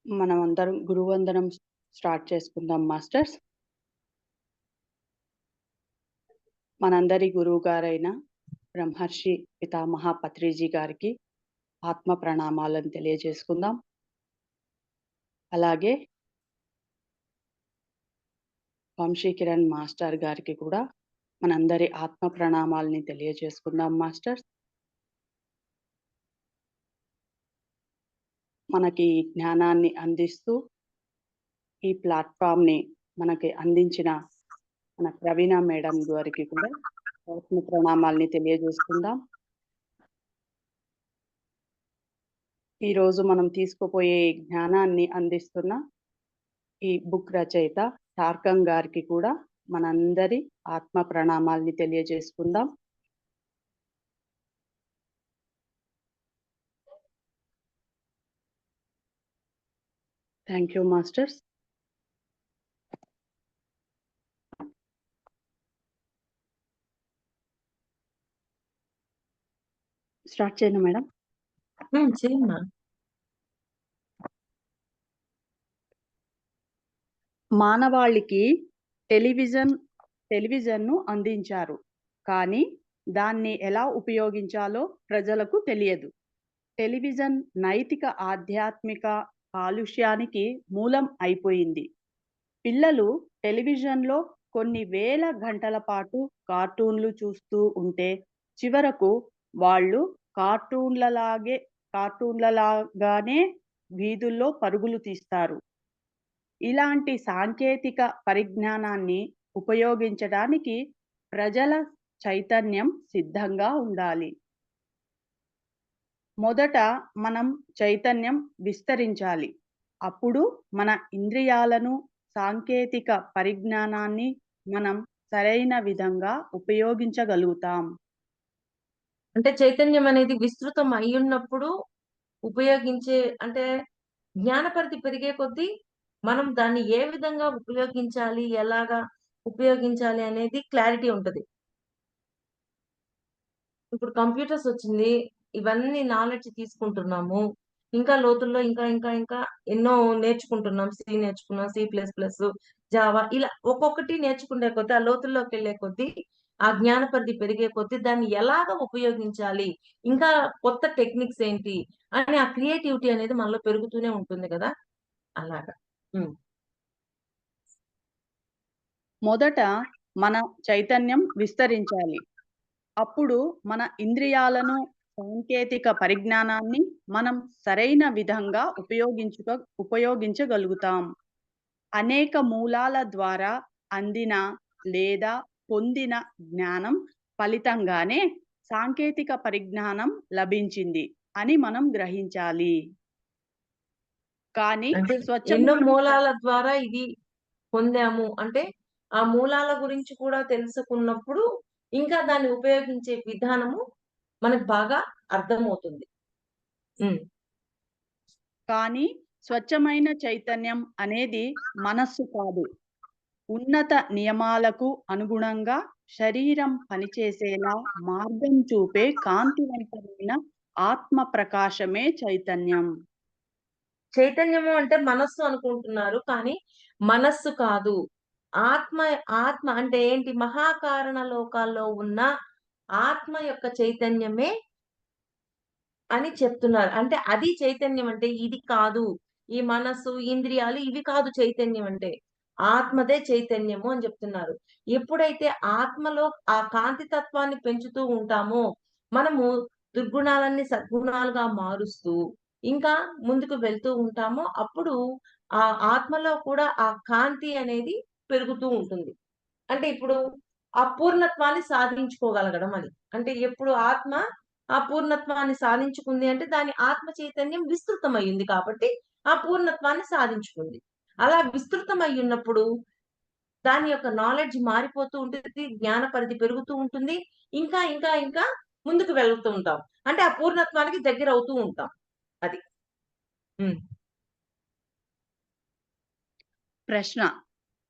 మనం అందరం గురువందనం స్టార్ట్ చేసుకుందాం మాస్టర్స్. మనందరి గురువు గారైన బ్రహ్మర్షి పితామహ పత్రిజీ గారికి ఆత్మ ప్రణామాలను తెలియజేసుకుందాం. అలాగే వంశీకిరణ్ మాస్టర్ గారికి కూడా మనందరి ఆత్మ ప్రణామాలని తెలియజేసుకుందాం మాస్టర్స్. మనకి జ్ఞానాన్ని అందిస్తూ ఈ ప్లాట్ఫామ్‌ని మనకి అందించిన మన ప్రవీణ మేడం గారికి కూడా ఆత్మ ప్రణామాల్ని తెలియజేసుకుందాం. ఈరోజు మనం తీసుకుపోయే జ్ఞానాన్ని అందిస్తున్న ఈ బుక్ రచయిత టార్కం గారికి కూడా మనందరి ఆత్మ ప్రణామాల్ని తెలియజేసుకుందాం. Thank you masters. స్టార్ట్ చేయను మేడం. చేయమ్మా. మానవాళికి టెలివిజన్ను అందించారు, కానీ దాన్ని ఎలా ఉపయోగించాలో ప్రజలకు తెలియదు. టెలివిజన్ నైతిక ఆధ్యాత్మిక కాలుష్యానికి మూలం అయిపోయింది. పిల్లలు టెలివిజన్లో కొన్ని వేల గంటల పాటు కార్టూన్లు చూస్తూ ఉంటే చివరకు వాళ్ళు కార్టూన్లలాగానే వీధుల్లో పరుగులు తీస్తారు. ఇలాంటి సాంకేతిక పరిజ్ఞానాన్ని ఉపయోగించడానికి ప్రజల చైతన్యం సిద్ధంగా ఉండాలి. మొదట మనం చైతన్యం విస్తరించాలి. అప్పుడు మన ఇంద్రియాలను, సాంకేతిక పరిజ్ఞానాన్ని మనం సరైన విధంగా ఉపయోగించగలుగుతాం. అంటే చైతన్యం అనేది విస్తృతం అయ్యున్నప్పుడు ఉపయోగించే అంటే జ్ఞాన పరిధి పెరిగే కొద్దీ మనం దాన్ని ఏ విధంగా ఉపయోగించాలి, ఎలాగా ఉపయోగించాలి అనేది క్లారిటీ ఉంటది. ఇప్పుడు కంప్యూటర్స్ వచ్చింది. ఇవన్నీ నాలెడ్జ్ తీసుకుంటున్నాము. ఇంకా లోతుల్లో ఇంకా ఎన్నో నేర్చుకుంటున్నాం. సి నేర్చుకున్నాం, C++, జావా ఇలా ఒక్కొక్కటి నేర్చుకునే కొద్దీ, ఆ లోతుల్లోకెళ్ళే కొద్దీ, ఆ జ్ఞాన పరిధి పెరిగే కొద్దీ దాన్ని ఎలాగ ఉపయోగించాలి, ఇంకా కొత్త టెక్నిక్స్ ఏంటి అని ఆ క్రియేటివిటీ అనేది మనలో పెరుగుతూనే ఉంటుంది కదా! అలాగా. మొదట మన చైతన్యం విస్తరించాలి. అప్పుడు మన ఇంద్రియాలను, సాంకేతిక పరిజ్ఞానాన్ని మనం సరైన విధంగా ఉపయోగించగలుగుతాం. అనేక మూలాల ద్వారా అందిన లేదా పొందిన జ్ఞానం ఫలితంగానే సాంకేతిక పరిజ్ఞానం లభించింది అని మనం గ్రహించాలి. కానీ అంటే ఎన్నో స్వచ్ఛమైన మూలాల ద్వారా ఇది పొందాము అంటే, ఆ మూలాల గురించి కూడా తెలుసుకున్నప్పుడు, ఇంకా దాన్ని ఉపయోగించే విధానము మనకు బాగా అర్థమవుతుంది. కానీ స్వచ్ఛమైన చైతన్యం అనేది మనస్సు కాదు. ఉన్నత నియమాలకు అనుగుణంగా శరీరం పనిచేసేలా మార్గం చూపే కాంతివంతమైన ఆత్మ ప్రకాశమే చైతన్యం. చైతన్యము అంటే మనస్సు అనుకుంటున్నారు. కానీ మనస్సు కాదు. ఆత్మ ఆత్మ అంటే ఏంటి? మహాకారణ లోకాల్లో ఉన్న ఆత్మ యొక్క చైతన్యమే అని చెప్తున్నారు. అంటే అది చైతన్యం అంటే ఇది కాదు. ఈ మనస్సు, ఇంద్రియాలు ఇవి కాదు చైతన్యం అంటే. ఆత్మదే చైతన్యము అని చెప్తున్నారు. ఎప్పుడైతే ఆత్మలో ఆ కాంతి తత్వాన్ని పెంచుతూ ఉంటామో, మనము దుర్గుణాలన్నీ సద్గుణాలుగా మారుస్తూ, ఇంకా ముందుకు వెళ్తూ ఉంటామో, అప్పుడు ఆ ఆత్మలో కూడా ఆ కాంతి అనేది పెరుగుతూ ఉంటుంది. అంటే ఇప్పుడు ఆ పూర్ణత్వాన్ని సాధించుకోగలగడం అని. అంటే ఎప్పుడు ఆత్మ ఆ పూర్ణత్వాన్ని సాధించుకుంది అంటే దాని ఆత్మ చైతన్యం విస్తృతమయ్యింది కాబట్టి ఆ పూర్ణత్వాన్ని సాధించుకుంది. అలా విస్తృతమయ్యున్నప్పుడు దాని యొక్క నాలెడ్జ్ మారిపోతూ ఉంటుంది. జ్ఞాన పరిధి పెరుగుతూ ఉంటుంది. ఇంకా ముందుకు వెళ్తూ ఉంటాం. అంటే ఆ పూర్ణత్వానికి దగ్గరవుతూ ఉంటాం. అది. ప్రశ్న: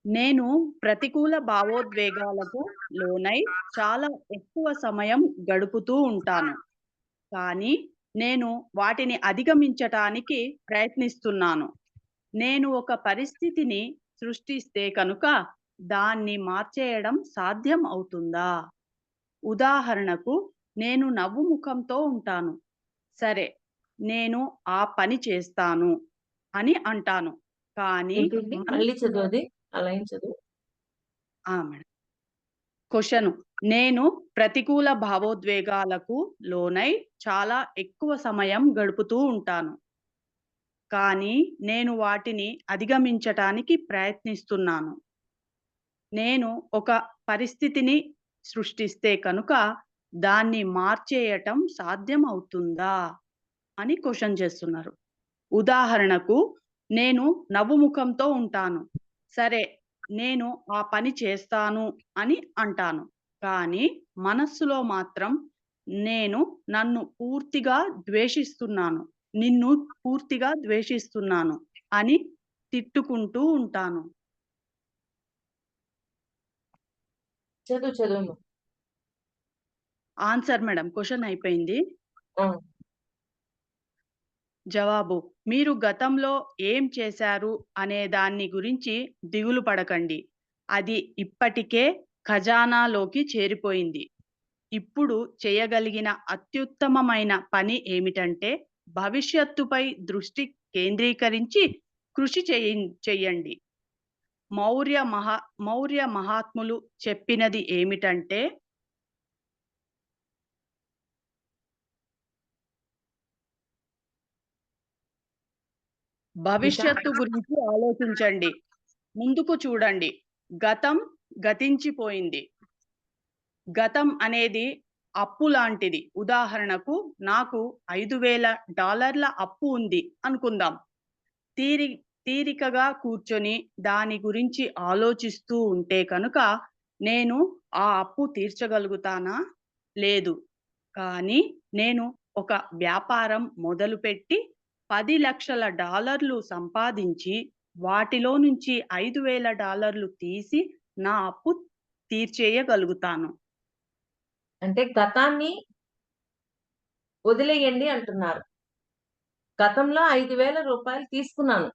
నేను ప్రతికూల భావోద్వేగాలకు లోనై చాలా ఎక్కువ సమయం గడుపుతూ ఉంటాను. కానీ నేను వాటిని అధిగమించటానికి ప్రయత్నిస్తున్నాను. నేను ఒక పరిస్థితిని సృష్టిస్తే కనుక దాన్ని మార్చేయడం సాధ్యం అవుతుందా? ఉదాహరణకు, నేను నవ్వు ముఖంతో ఉంటాను. సరే, నేను ఆ పని చేస్తాను అని అంటాను. కానీ ఏంటండి? మళ్ళీ మనసులో చదువు అది. ఆ లైన్ చదువు. మేడం. క్వెషను. నేను ప్రతికూల భావోద్వేగాలకు లోనై చాలా ఎక్కువ సమయం గడుపుతూ ఉంటాను. కానీ నేను వాటిని అధిగమించటానికి ప్రయత్నిస్తున్నాను. నేను ఒక పరిస్థితిని సృష్టిస్తే కనుక దాన్ని మార్చేయటం సాధ్యం అవుతుందా? అని క్వెషన్ చేస్తున్నారు. ఉదాహరణకు, నేను నవ్వు ముఖంతో ఉంటాను. సరే, నేను ఆ పని చేస్తాను అని అంటాను. కానీ మనస్సులో మాత్రం నేను నన్ను పూర్తిగా ద్వేషిస్తున్నాను. నిన్ను పూర్తిగా ద్వేషిస్తున్నాను అని తిట్టుకుంటూ ఉంటాను. చదువు చదువు. Answer madam. క్వెషన్ అయిపోయింది. ఆ! జవాబు: మీరు గతంలో ఏం చేశారు అనే దాన్ని గురించి దిగులు పడకండి. అది ఇప్పటికే ఖజానాలోకి చేరిపోయింది. ఇప్పుడు చేయగలిగిన అత్యుత్తమమైన పని ఏమిటంటే భవిష్యత్తుపై దృష్టి కేంద్రీకరించి కృషి చెయ్యండి. మౌర్య మహా మౌర్య మహాత్ములు చెప్పినది ఏమిటంటే భవిష్యత్తు గురించి ఆలోచించండి. ముందుకు చూడండి. గతం గతించిపోయింది. గతం అనేది అప్పు లాంటిది. ఉదాహరణకు, నాకు $5,000 అప్పు ఉంది అనుకుందాం. తీరి తీరికగా కూర్చొని దాని గురించి ఆలోచిస్తూ ఉంటే కనుక నేను ఆ అప్పు తీర్చగలుగుతానా? లేదు. కానీ నేను ఒక వ్యాపారం మొదలుపెట్టి $10,00,000 సంపాదించి వాటిలో నుంచి $5,000 తీసి నా అప్పు తీర్చేయగలుగుతాను. అంటే గతాన్ని వదిలేయండి అంటున్నారు. గతంలో రూ. 5,000 తీసుకున్నాను.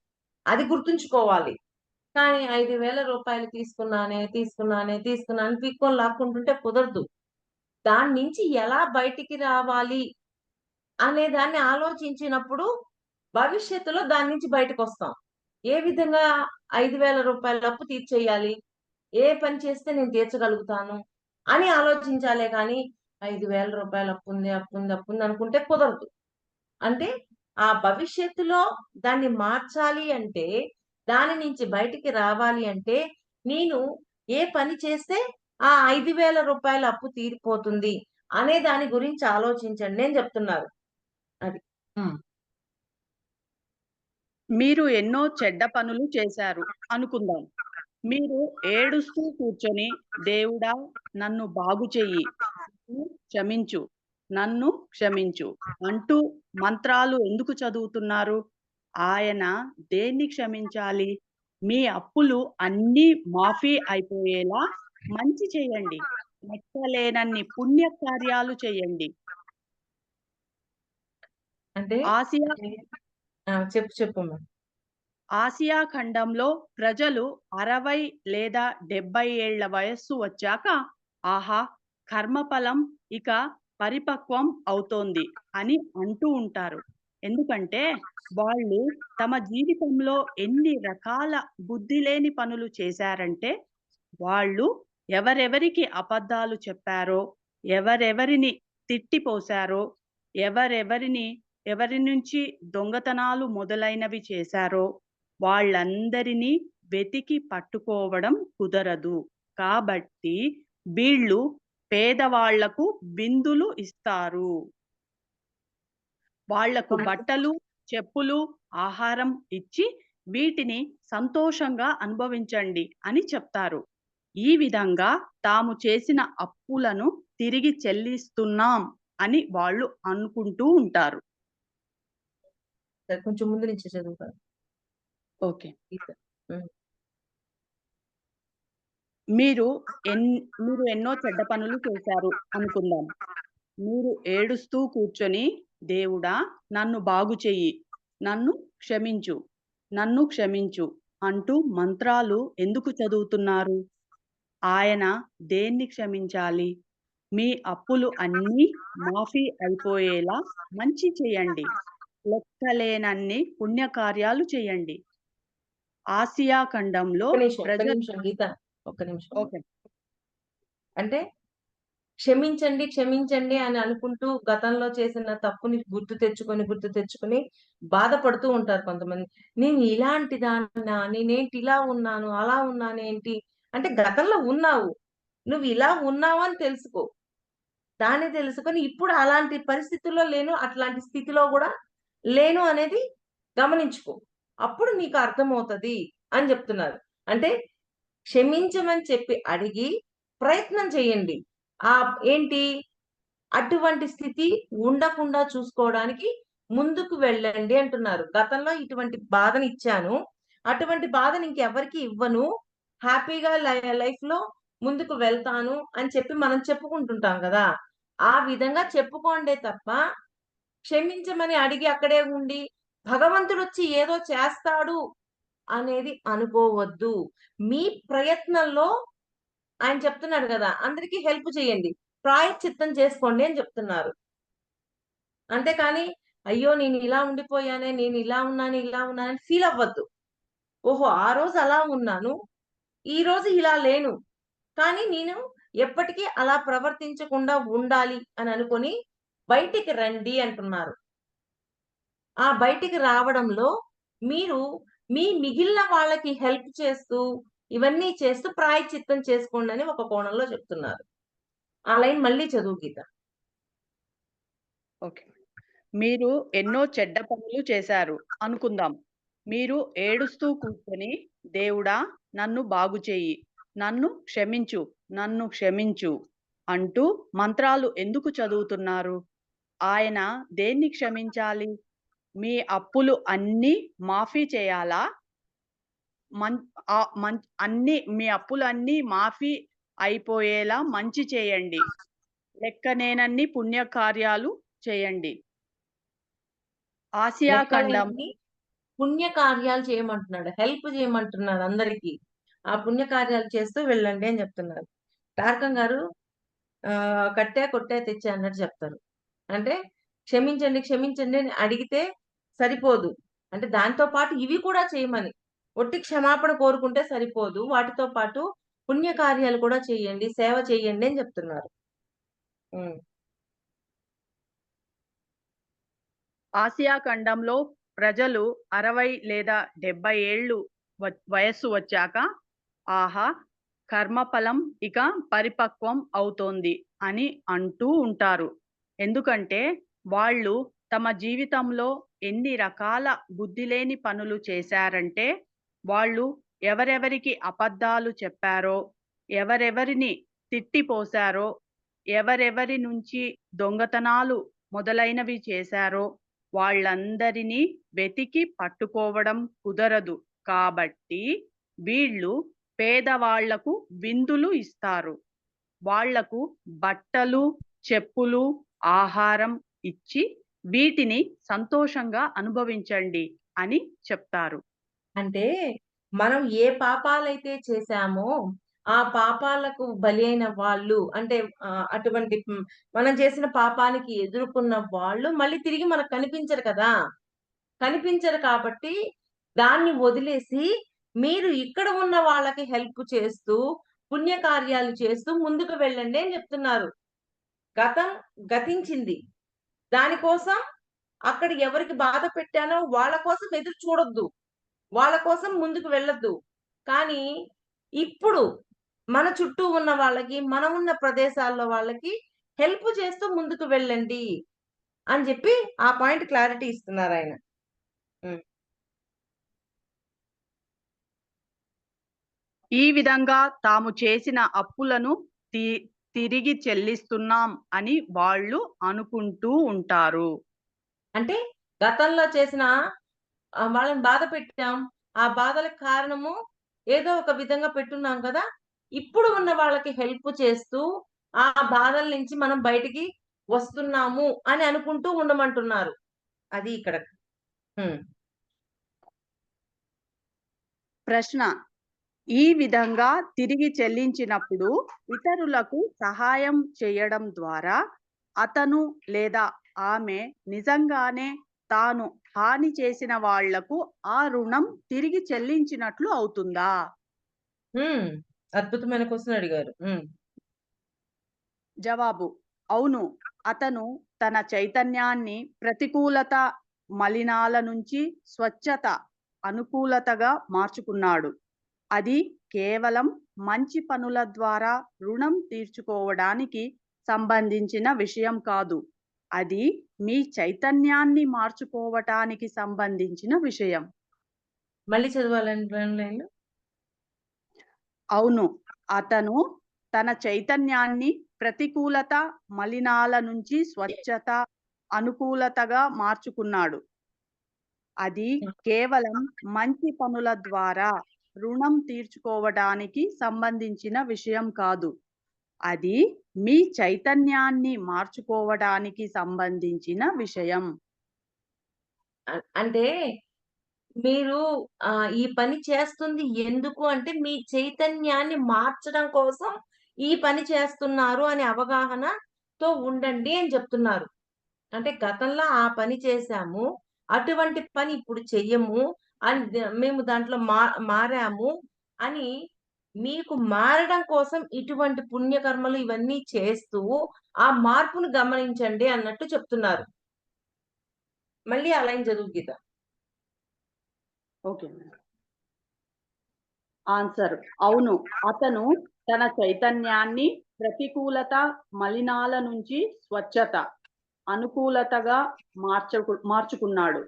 అది గుర్తుంచుకోవాలి. కానీ రూ. 5,000 తీసుకున్నాను పీక్కొని లాక్కుంటుంటే కుదరదు. దాని నుంచి ఎలా బయటికి రావాలి అనే దాన్ని ఆలోచించినప్పుడు భవిష్యత్తులో దాని నుంచి బయటకొస్తాం. ఏ విధంగా రూ. 5,000 అప్పు తీర్చేయాలి? ఏ పని చేస్తే నేను తీర్చగలుగుతాను? అని ఆలోచించాలే గానీ, రూ. 5,000 అప్పుంది అనుకుంటే కుదరదు. అంటే ఆ భవిష్యత్తులో దాన్ని మార్చాలి అంటే, దాని నుంచి బయటికి రావాలి అంటే, నేను ఏ పని చేస్తే ఆ రూ. 5,000 అప్పు తీరిపోతుంది అనే దాని గురించి ఆలోచించండి అని జెప్తున్నారు. అది. హ్మ్. మీరు ఎన్నో చెడ్డ పనులు చేశారు అనుకుందాం. మీరు ఏడుస్తూ కూర్చొని, దేవుడా నన్ను బాగు చెయ్యి, నన్ను క్షమించు, నన్ను క్షమించు అంటూ మంత్రాలు ఎందుకు చదువుతున్నారు? ఆయన దేన్ని క్షమించాలి? మీ అప్పులు అన్నీ మాఫీ అయిపోయేలా మంచి చేయండి. లెక్కలేనన్ని పుణ్య కార్యాలు చేయండి. అంటే ఆసియా చెప్పు చెప్పమ్మా. ఆసియా ఖండంలో ప్రజలు 60 లేదా 70 ఏళ్ల వయస్సు వచ్చాక, ఆహా! కర్మఫలం ఇక పరిపక్వం అవుతోంది అని అంటూ ఉంటారు. ఎందుకంటే వాళ్ళు తమ జీవితంలో ఎన్ని రకాల బుద్ధిలేని పనులు చేశారంటే, వాళ్ళు ఎవరెవరికి అబద్ధాలు చెప్పారో, ఎవరెవరిని తిట్టిపోశారో, ఎవరెవరిని ఎవరి నుంచి దొంగతనాలు మొదలైనవి చేశారో వాళ్ళందరినీ వెతికి పట్టుకోవడం కుదరదు. కాబట్టి వీళ్ళు పేదవాళ్లకు బిందులు ఇస్తారు. వాళ్లకు బట్టలు, చెప్పులు, ఆహారం ఇచ్చి వీటిని సంతోషంగా అనుభవించండి అని చెప్తారు. ఈ విధంగా తాము చేసిన అప్పులను తిరిగి చెల్లిస్తున్నాం అని వాళ్ళు అనుకుంటూ ఉంటారు. సరే కొంచెం ముందు నుంచి చదువుతాను. ఓకే. హ్మ్. మీరు మీరు ఎన్నో చెడ్డ పనులు చేశారు అనుకుందాం. మీరు ఏడుస్తూ కూర్చొని, దేవుడా నన్ను బాగు చెయ్యి, నన్ను క్షమించు, నన్ను క్షమించు అంటూ మంత్రాలు ఎందుకు చదువుతున్నారు? ఆయన దేన్ని క్షమించాలి? మీ అప్పులు అన్నీ మాఫీ అయిపోయేలా మంచి చేయండి. లెక్కలేనన్ని పుణ్యకార్యాలు చేయండి. ఆసియా ఖండంలో ఒక్క ప్రజలు నిమిషం గీత. ఒక్క నిమిషం. ఓకే. అంటే క్షమించండి, క్షమించండి అని అనుకుంటూ గతంలో చేసిన తప్పుని గుర్తు తెచ్చుకొని బాధపడుతూ ఉంటారు కొంతమంది. నేను ఇలాంటి దాన్నా, నేనేంటి ఇలా ఉన్నాను, అలా ఉన్నానేంటి? అంటే గతంలో ఉన్నావు. నువ్వు ఇలా ఉన్నావు అని తెలుసుకో. దాన్ని తెలుసుకొని ఇప్పుడు అలాంటి పరిస్థితుల్లో లేను, అట్లాంటి స్థితిలో గూడా లేను అనేది గమనించుకో. అప్పుడు నీకు అర్థమవుతది అని జెప్తున్నారు. అంటే క్షమించమని చెప్పి అడిగి ప్రయత్నం చేయండి. ఏంటి అటువంటి స్థితి ఉండకుండా చూసుకోవడానికి ముందుకు వెళ్ళండి అంటున్నారు. గతంలో ఇటువంటి బాధనిచ్చాను. అటువంటి బాధని ఇంకెవరికీ ఇవ్వను. హ్యాపీగా లైఫ్‌లో ముందుకు వెళ్తాను అని చెప్పి మనం చెప్పుకుంటుంటాం గదా! ఆ విధంగా చెప్పుకోండే తప్ప, క్షమించమని అడిగి అక్కడే ఉండి, భగవంతుడొచ్చి ఏదో చేస్తాడు అనేది అనుకోవద్దు. మీ ప్రయత్నంలో ఆయన చెప్తున్నాడు గదా! అందరికి హెల్ప్ చేయండి. ప్రాయశ్చిత్తం చేసుకోండి అని చెప్తున్నారు. అంతేకాని, అయ్యో! నేను ఇలా ఉండిపోయానే, నేను ఇలా ఉన్నాను, ఇలా ఉన్నానని ఫీల్ అవ్వద్దు. ఓహో! ఆ రోజు అలా ఉన్నాను. ఈ రోజు ఇలా లేను. కానీ నేను ఎప్పటికీ అలా ప్రవర్తించకుండా ఉండాలి అని అనుకోని బయటికి రండి అంటున్నారు. ఆ బయటికి రావడంలో మీరు మీ మిగిలిన వాళ్ళకి హెల్ప్ చేస్తూ, ఇవన్నీ చేస్తూ ప్రాయశ్చిత్తం చేసుకోండని ఒక కోణంలో చెప్తున్నారు. ఆ లైన్ మళ్ళీ చదువు గీత. ఓకే. మీరు ఎన్నో చెడ్డ పనులు చేశారు అనుకుందాం. మీరు ఏడుస్తూ కూర్చొని, దేవుడా నన్ను బాగు చెయ్యి, నన్ను క్షమించు, నన్ను క్షమించు అంటూ మంత్రాలు ఎందుకు చదువుతున్నారు? ఆయన దేన్ని క్షమించాలి? మీ అప్పులు అన్నీ మాఫీ చేయాలా? మన్ అన్నీ మీ అప్పులన్నీ మాఫీ అయిపోయేలా మంచి చేయండి. లెక్కనేనన్ని పుణ్యకార్యాలు చేయండి. ఆసియా ఖండం లెక్కలేనన్ని పుణ్యకార్యాలు చేయమంటున్నాడు. హెల్ప్ చేయమంటున్నాడు అందరికి. ఆ పుణ్యకార్యాలు చేస్తూ వెళ్ళండి అని చెప్తున్నారు. తారకం గారు కట్టా, కొట్టా, తెచ్చా అన్నట్టు చెప్తారు. అంటే క్షమించండి, క్షమించండి అని అడిగితే సరిపోదు. అంటే దాంతో పాటు ఇవి కూడా చేయమని. ఒట్టి క్షమాపణ కోరుకుంటే సరిపోదు. వాటితో పాటు పుణ్యకార్యాలు కూడా చేయండి, సేవ చేయండి అని చెప్తున్నారు. హ్మ్. ఆసియా ఖండంలో ప్రజలు 60 లేదా 70 ఏళ్ళు వయస్సు వచ్చాక, ఆహా! కర్మఫలం ఇక పరిపక్వం అవుతోంది అని అంటూ ఉంటారు. ఎందుకంటే, వాళ్ళు తమ జీవితంలో ఎన్ని రకాల బుద్ధిలేని పనులు చేశారంటే, వాళ్ళు ఎవరెవరికి అబద్ధాలు చెప్పారో, ఎవరెవరిని తిట్టిపోశారో, ఎవరెవరి నుంచి దొంగతనాలు మొదలైనవి చేశారో వాళ్ళందరినీ వెతికి పట్టుకోవడం కుదరదు. కాబట్టి వీళ్ళు పేదవాళ్లకు విందులు ఇస్తారు. వాళ్లకు బట్టలు, చెప్పులు, ఆహారం ఇచ్చి వీటిని సంతోషంగా అనుభవించండి అని చెప్తారు. అంటే మనం ఏ పాపాలైతే చేశామో, ఆ పాపాలకు బలి అయిన వాళ్ళు అంటే అటువంటి మనం చేసిన పాపానికి ఎదుర్కొన్న వాళ్ళు మళ్ళీ తిరిగి మనకు కనిపించరు కదా! కనిపించరు కాబట్టి దాన్ని వదిలేసి మీరు ఇక్కడ ఉన్న వాళ్ళకి హెల్ప్ చేస్తూ, పుణ్యకార్యాలు చేస్తూ ముందుకు వెళ్ళండి అని చెప్తున్నారు. గతం గతించింది. దానికోసం అక్కడ ఎవరికి బాధ పెట్టానో వాళ్ళ కోసం ఎదురు చూడొద్దు. వాళ్ళ కోసం ముందుకు వెళ్ళొద్దు. కానీ ఇప్పుడు మన చుట్టూ ఉన్న వాళ్ళకి, మనమున్న ప్రదేశాల్లో వాళ్ళకి హెల్ప్ చేస్తూ ముందుకు వెళ్ళండి అని జెప్పి ఆ పాయింట్ క్లారిటీ ఇస్తున్నారాయన. హ్మ్. ఈ విధంగా తాము చేసిన అప్పులను తి తిరిగి చెల్లిస్తున్నాం అని వాళ్ళు అనుకుంటూ ఉంటారు. అంటే గతంలో చేసిన వాళ్ళని బాధ పెట్టాం. ఆ బాధలకు కారణము ఏదో ఒక విధంగా పెట్టున్నాం కదా! ఇప్పుడు ఉన్న వాళ్ళకి హెల్ప్ చేస్తూ, ఆ బాధల నుంచి మనం బయటికి వస్తున్నాము అని అనుకుంటూ ఉండమంటున్నారు. అది ఇక్కడ. హ్మ్. ప్రశ్న: ఈ విధంగా తిరిగి చెల్లించినప్పుడు ఇతరులకు సహాయం చేయడం ద్వారా అతను లేదా ఆమె నిజంగానే తాను హాని చేసిన వాళ్లకు ఆ రుణం తిరిగి చెల్లించినట్లు అవుతుందా? అద్భుతమైన క్వశ్చన్ అడిగారు. జవాబు: అవును. అతను తన చైతన్యాన్ని ప్రతికూలత, మలినాల నుంచి స్వచ్ఛత, అనుకూలతగా మార్చుకున్నాడు. అది కేవలం మంచి పనుల ద్వారా రుణం తీర్చుకోవడానికి సంబంధించిన విషయం కాదు. అది మీ చైతన్యాన్ని మార్చుకోవటానికి సంబంధించిన విషయం. మళ్ళీ చదవాలండి 2 లైన్‌లు. అవును. అతను తన చైతన్యాన్ని ప్రతికూలత, మలినాల నుంచి స్వచ్ఛత, అనుకూలతగా మార్చుకున్నాడు. అది కేవలం మంచి పనుల ద్వారా రుణం తీర్చుకోవడానికి సంబంధించిన విషయం కాదు. అది మీ చైతన్యాన్ని మార్చుకోవడానికి సంబంధించిన విషయం. అంటే మీరు ఈ పని చేస్తుంది ఎందుకు అంటే, మీ చైతన్యాన్ని మార్చడం కోసం ఈ పని చేస్తున్నారు అనే అవగాహనతో ఉండండి అని చెప్తున్నారు. అంటే గతంలో ఆ పని చేశాము. అటువంటి పని ఇప్పుడు చెయ్యము. అని మేము దాంట్లో మారాము అని మీకు మారడం కోసం ఇటువంటి పుణ్యకర్మలు ఇవన్నీ చేస్తూ, ఆ మార్పును గమనించండి అన్నట్టు చెప్తున్నారు. మళ్ళీ ఆ లైన్ చదువు గీత. ఓకే. ఆన్సర్: అవును. అతను తన చైతన్యాన్ని ప్రతికూలత, మలినాల నుంచి స్వచ్ఛత, అనుకూలతగా మార్చుకున్నాడు.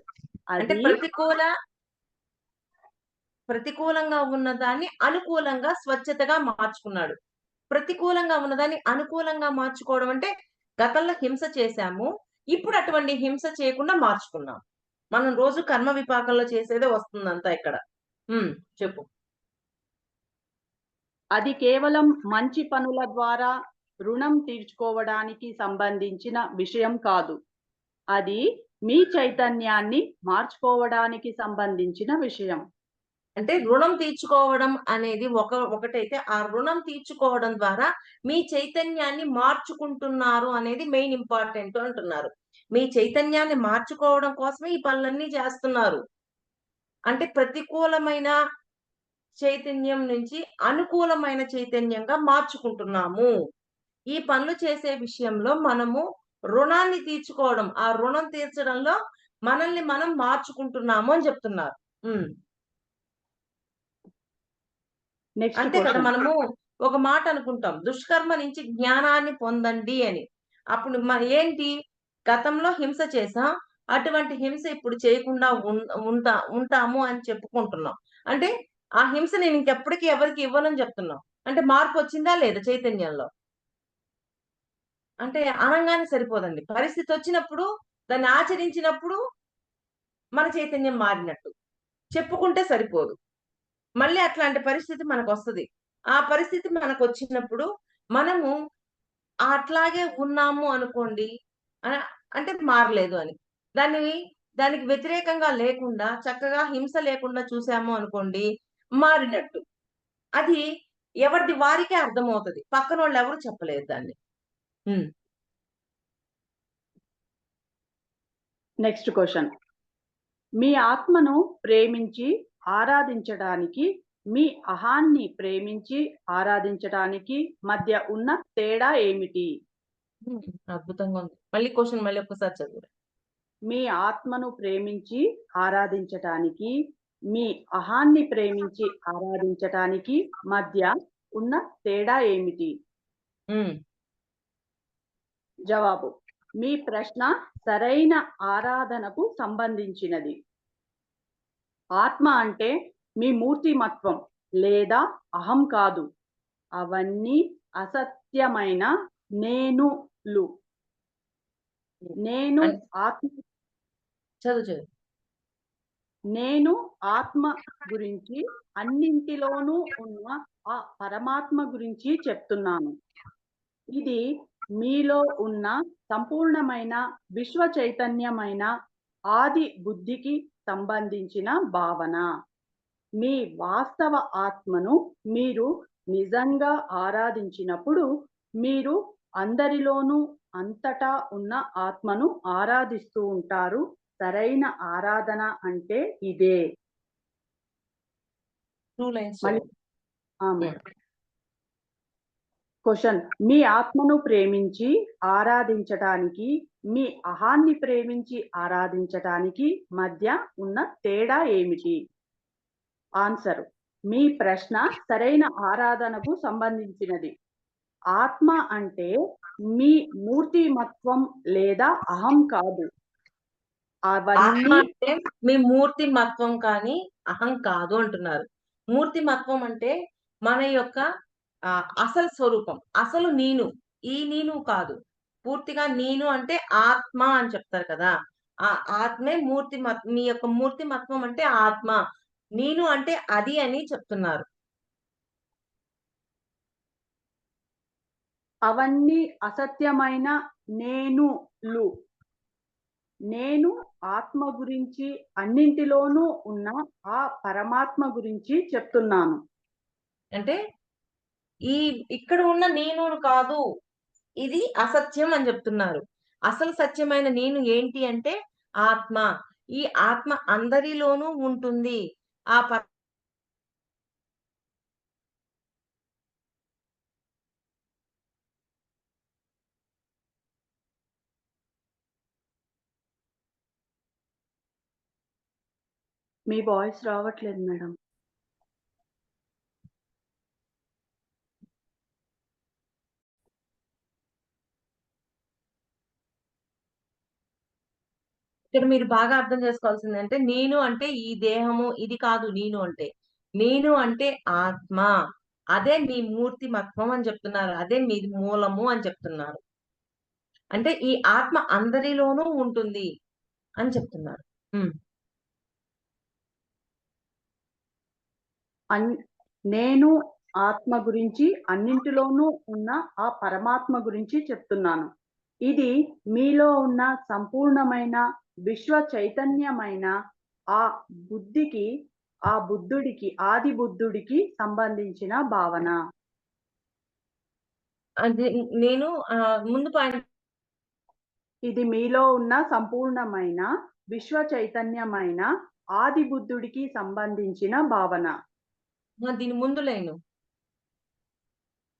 అంటే అది ప్రతికూలంగా ఉన్నదాన్ని అనుకూలంగా, స్వచ్ఛతగా మార్చుకున్నాడు. ప్రతికూలంగా ఉన్నదాన్ని అనుకూలంగా మార్చుకోవడం అంటే, గతంలో హింస చేశాము. ఇప్పుడు అటువంటి హింస చేయకుండా మార్చుకున్నాం. మనం రోజు కర్మ విపాకంలో చేసేదే వస్తుందంతా ఇక్కడ. చెప్పు. అది కేవలం మంచి పనుల ద్వారా రుణం తీర్చుకోవడానికి సంబంధించిన విషయం కాదు. అది మీ చైతన్యాన్ని మార్చుకోవడానికి సంబంధించిన విషయం. అంటే రుణం తీర్చుకోవడం అనేది ఒకటైతే, ఆ రుణం తీర్చుకోవడం ద్వారా మీ చైతన్యాన్ని మార్చుకుంటున్నారు అనేది మెయిన్ ఇంపార్టెంట్ అంటున్నారు. మీ చైతన్యాన్ని మార్చుకోవడం కోసమే ఈ పనులన్నీ చేస్తున్నారు. అంటే ప్రతికూలమైన చైతన్యం నుంచి అనుకూలమైన చైతన్యంగా మార్చుకుంటున్నాము. ఈ పనులు చేసే విషయంలో మనము రుణాన్ని తీర్చుకోవడం, ఆ రుణం తీర్చడంలో మనల్ని మనం మార్చుకుంటున్నాము అని చెప్తున్నారు. నెక్స్ట్ అంతే కదా! క్వెషన్. మనము ఒక మాట అనుకుంటాం. దుష్కర్మ నుంచి జ్ఞానాన్ని పొందండి అని. అప్పుడు ఏంటి? గతంలో హింస చేశాం. అటువంటి హింస ఇప్పుడు చేయకుండా ఉంటాము అని చెప్పుకుంటున్నాం. అంటే ఆ హింస నేను ఇంకెప్పటికి ఎవరికీ ఇవ్వనని చెప్తున్నాం. అంటే మార్పొచ్చిందా లేదా చైతన్యంలో? అంటే అనంగానే సరిపోదండి. పరిస్థితొచ్చినప్పుడు, దాన్ని ఆచరించినప్పుడు మన చైతన్యం మారినట్టు. చెప్పుకుంటే సరిపోదు. మళ్ళీ అట్లాంటి పరిస్థితి మనకొస్తది. ఆ పరిస్థితి మనకొచ్చినప్పుడు మనము అట్లాగే ఉన్నాము అనుకోండి. అంటే మారలేదు అని. దానికి వ్యతిరేకంగా లేకుండా చక్కగా హింస లేకుండా చూసాము అనుకోండి మారినట్టు. అది ఎవరిది వారికే అర్థమవుతది. పక్కనోళ్ళెవరు చెప్పలేరు దాన్ని. Next question. మీ ఆత్మను ప్రేమించి ఆరాధించడానికి, మీ అహాన్ని ప్రేమించి ఆరాధించడానికి మధ్య ఉన్న తేడా ఏమిటి? అద్భుతంగా ఉంది. మళ్ళీ క్వెషన్ మళ్ళీ ఒక్కసారి చదువు. మీ ఆత్మను ప్రేమించి ఆరాధించటానికి, మీ అహాన్ని ప్రేమించి ఆరాధించటానికి మధ్య ఉన్న తేడా ఏమిటి? జవాబు: మీ ప్రశ్న సరైన ఆరాధనకు సంబంధించినది. ఆత్మ అంటే మీ మూర్తిమత్వం లేదా అహం కాదు. అవన్నీ అసత్యమైన నేనులు. నేను ఆత్మ చదువు. నేను ఆత్మ గురించి, అన్నింటిలోనూ ఉన్న ఆ పరమాత్మ గురించి చెప్తున్నాను. ఇది మీలో ఉన్న సంపూర్ణమైన విశ్వ చైతన్యమైన ఆది బుద్ధికి సంబంధించిన భావన. మీ వాస్తవ ఆత్మను మీరు నిజంగా ఆరాధించినప్పుడు మీరు అందరిలోనూ అంతటా ఉన్న ఆత్మను ఆరాధిస్తూ ఉంటారు. సరైన ఆరాధన అంటే ఇదే. 2 లైన్స్ మళ్ళీ చదవండి. మేడం. క్వెషన్. మీ ఆత్మను ప్రేమించి ఆరాధించటానికి, మీ అహాన్ని ప్రేమించి ఆరాధించటానికి మధ్య ఉన్న తేడా ఏమిటి? ఆన్సర్. మీ ప్రశ్న సరైన ఆరాధనకు సంబంధించినది. ఆత్మ అంటే మీ మూర్తిమత్వం లేదా అహం కాదు. ఆత్మ అవన్నీ అంటే మీ మూర్తిమత్వం కానీ అహం కాదు అంటున్నారు. మూర్తిమత్వం అంటే మన యొక్క అసలు స్వరూపం. అసలు నేను. ఈ నేను కాదు. పూర్తిగా నేను అంటే ఆత్మ అని చెప్తారు కదా! ఆ ఆత్మే మీ యొక్క మూర్తిమత్వం అంటే ఆత్మ. నేను అంటే అది అని చెప్తున్నారు. అవన్నీ అసత్యమైన నేనులు. నేను ఆత్మ గురించి, అన్నింటిలోనూ ఉన్న ఆ పరమాత్మ గురించి చెప్తున్నాను. అంటే ఈ ఇక్కడ ఉన్న నేను కాదు. ఇది అసత్యం అని చెప్తున్నారు. అసలు సత్యమైన నేను ఏంటి అంటే ఆత్మ. ఈ ఆత్మ అందరిలోనూ ఉంటుంది. ఆ ప మీ వాయిస్ రావట్లేదు మేడం. ఇక్కడ మీరు బాగా అర్థం చేసుకోవాల్సిందంటే నేను అంటే ఈ దేహము ఇది కాదు నేను అంటే. నేను అంటే ఆత్మ. అదే మీ మూర్తిమత్వం అని చెప్తున్నారు. అదే మీ మూలము అని చెప్తున్నారు. అంటే ఈ ఆత్మ అందరిలోనూ ఉంటుంది అని చెప్తున్నారు. హ్మ్. నేను ఆత్మ గురించి, అన్నింటిలోనూ ఉన్న ఆ పరమాత్మ గురించి చెప్తున్నాను. ఇది మీలో ఉన్న సంపూర్ణమైన విశ్వ చైతన్యమైన ఆ బుద్ధికి, ఆ బుద్ధుడికి, ఆది బుద్ధుడికి సంబంధించిన భావన. అది నేను ముందు పాయింట్ ఇది మీలో ఉన్న సంపూర్ణమైన విశ్వ చైతన్యమైన ఆది బుద్ధుడికి సంబంధించిన భావన. దీని ముందు లైను.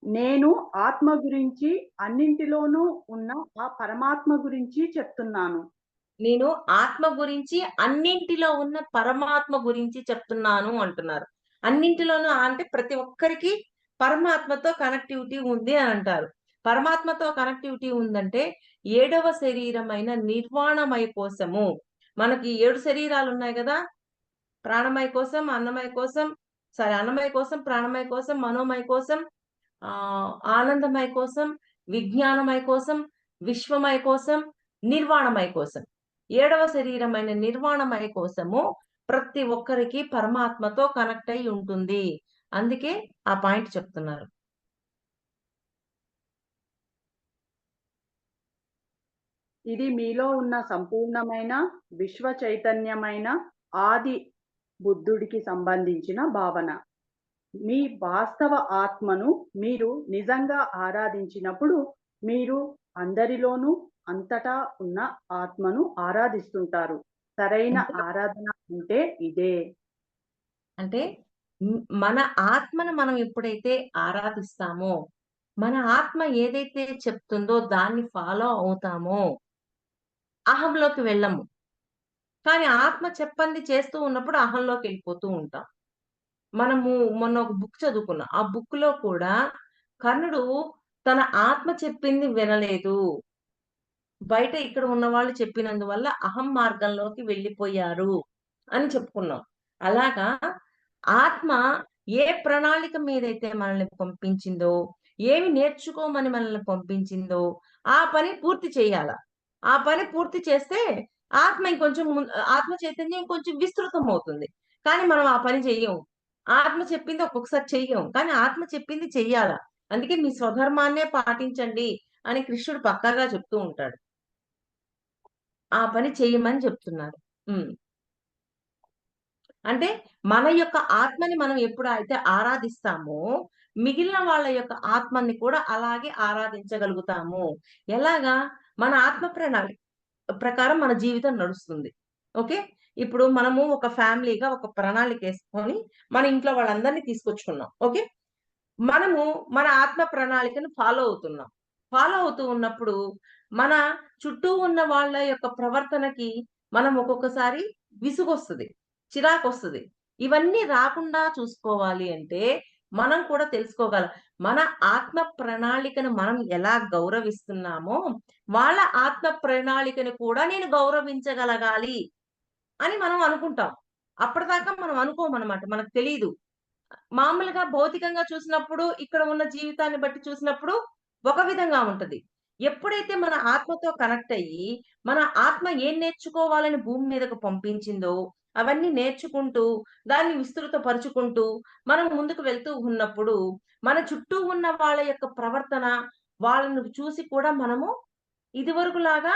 నేను ఆత్మ గురించి, అన్నింటిలోనూ ఉన్న ఆ పరమాత్మ గురించి చెప్తున్నాను. నేను ఆత్మ గురించి అన్నింటిలో ఉన్న పరమాత్మ గురించి చెప్తున్నాను అంటున్నారు. అన్నింటిలోనూ అంటే ప్రతి ఒక్కరికి పరమాత్మతో కనెక్టివిటీ ఉంది అని అంటారు. పరమాత్మతో కనెక్టివిటీ ఉందంటే ఏడవ శరీరమైన నిర్వాణమయ కోసము. మనకి 7 శరీరాలున్నాయి గదా! ప్రాణమయ కోసం, అన్నమయ కోసం, అన్నమయ కోసం, ప్రాణమయ కోసం, మనోమయ కోసం, ఆనందమయ కోసం, విజ్ఞానమయ కోసం, విశ్వమయ కోసం, నిర్వాణమయ కోసం. ఏడవ శరీరమైన నిర్వాణమయ కోసము ప్రతి ఒక్కరికి పరమాత్మతో కనెక్ట్ అయి ఉంటుంది. అందుకే ఆ పాయింట్ చెప్తున్నారు. ఇది మీలో ఉన్న సంపూర్ణమైన విశ్వ చైతన్యమైన ఆది బుద్ధుడికి సంబంధించిన భావన. మీ వాస్తవ ఆత్మను మీరు నిజంగా ఆరాధించినప్పుడు మీరు అందరిలోనూ అంతటా ఉన్న ఆత్మను ఆరాధిస్తుంటారు. సరైన ఆరాధన అంటే ఇదే. అంటే మన ఆత్మను మనం ఎప్పుడైతే ఆరాధిస్తామో, మన ఆత్మ ఏదైతే చెప్తుందో దాన్ని ఫాలో అవుతామో, అహంలోకి వెళ్ళము. కానీ ఆత్మ చెప్పంది చేస్తూ ఉన్నప్పుడు అహంలోకెళ్ళిపోతూ ఉంటాం. మనము మొన్న ఒక బుక్ చదువుకున్నాం. ఆ బుక్‌లో కూడా కర్ణుడు తన ఆత్మ చెప్పింది వినలేదు. బయట ఇక్కడ ఉన్నవాళ్ళు చెప్పినందువల్ల అహం మార్గంలోకి వెళ్ళిపోయారు అని చెప్పుకున్నాం. అలాగా ఆత్మ ఏ ప్రణాళిక మీదైతే మనల్ని పంపించిందో, ఏమి నేర్చుకోమని మనల్ని పంపించిందో, ఆ పని పూర్తి చేయాల. ఆ పని పూర్తి చేస్తే ఆత్మ ఇంకొంచెం ఆత్మ చైతన్యం కొంచెం విస్తృతమవుతుంది. కానీ మనం ఆ పని చెయ్యము. ఆత్మ చెప్పింది ఒక్కొక్కసారి చెయ్యం. కానీ ఆత్మ చెప్పింది చెయ్యాల. అందుకే మీ స్వధర్మాన్నే పాటించండి అని కృష్ణుడు పక్కాగా చెప్తూ ఉంటాడు. ఆ పని చెయ్యమని చెప్తున్నారు. హ్మ్. అంటే మన యొక్క ఆత్మని మనం ఎప్పుడైతే ఆరాధిస్తామో మిగిలిన వాళ్ళ యొక్క ఆత్మని కూడా అలాగే ఆరాధించగలుగుతాము. ఎలాగా? మన ఆత్మ ప్రకారం మన జీవితం నడుస్తుంది. ఓకే. ఇప్పుడు మనము ఒక ఫ్యామిలీగా ఒక ప్రణాళికేసుకొని మన ఇంట్లో వాళ్ళందరిని తీసుకొచ్చుకున్నాం. ఓకే. మనము మన ఆత్మ ప్రణాళికను ఫాలో అవుతున్నాం. ఫాలో అవుతూ ఉన్నప్పుడు మన చుట్టూ ఉన్న వాళ్ళ యొక్క ప్రవర్తనకి మనం ఒక్కొక్కసారి విసుగొస్తది. చిరాకొస్తది. ఇవన్నీ రాకుండా చూసుకోవాలి అంటే మనం కూడా తెలుసుకోగలం. మన ఆత్మ ప్రణాళికను మనం ఎలా గౌరవిస్తున్నామో వాళ్ళ ఆత్మ ప్రణాళికను కూడా నేను గౌరవించగలగాలి అని మనం అనుకుంటాం. అప్పటిదాకా మనం అనుకోమనమాట. మనకు తెలీదు. మామూలుగా భౌతికంగా చూసినప్పుడు, ఇక్కడ ఉన్న జీవితాన్ని బట్టి చూసినప్పుడు ఒక విధంగా ఉంటది. ఎప్పుడైతే మన ఆత్మతో కనెక్ట్ అయ్యి, మన ఆత్మ ఏం నేర్చుకోవాలని భూమి మీదకు పంపించిందో, అవన్నీ నేర్చుకుంటూ, దాన్ని విస్తృతపరుచుకుంటూ, మనం ముందుకు వెళ్తూ ఉన్నప్పుడు, మన చుట్టూ ఉన్న వాళ్ళ యొక్క ప్రవర్తన, వాళ్ళను చూసి కూడా మనము ఇదివరకులాగా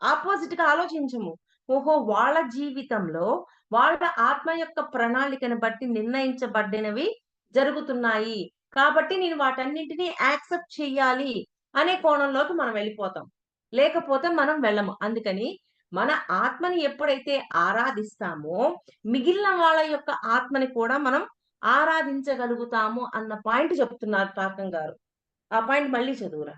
అపోజిట్‌గా ఆలోచించము. ఓహో! వాళ్ళ జీవితంలో వాళ్ళ ఆత్మ యొక్క ప్రణాళికను బట్టి నిర్ణయించబడినవి జరుగుతున్నాయి. కాబట్టి నేను వాటన్నింటిని యాక్సెప్ట్ చెయ్యాలి అనే కోణంలోకి మనం వెళ్ళిపోతాం. లేకపోతే మనం వెళ్ళము. అందుకని మన ఆత్మని ఎప్పుడైతే ఆరాధిస్తామో, మిగిలిన వాళ్ళ యొక్క ఆత్మని కూడా మనం ఆరాధించగలుగుతాము అన్న పాయింట్ చెప్తున్నారు తారకం గారు. ఆ పాయింట్ మళ్ళీ చదువురా.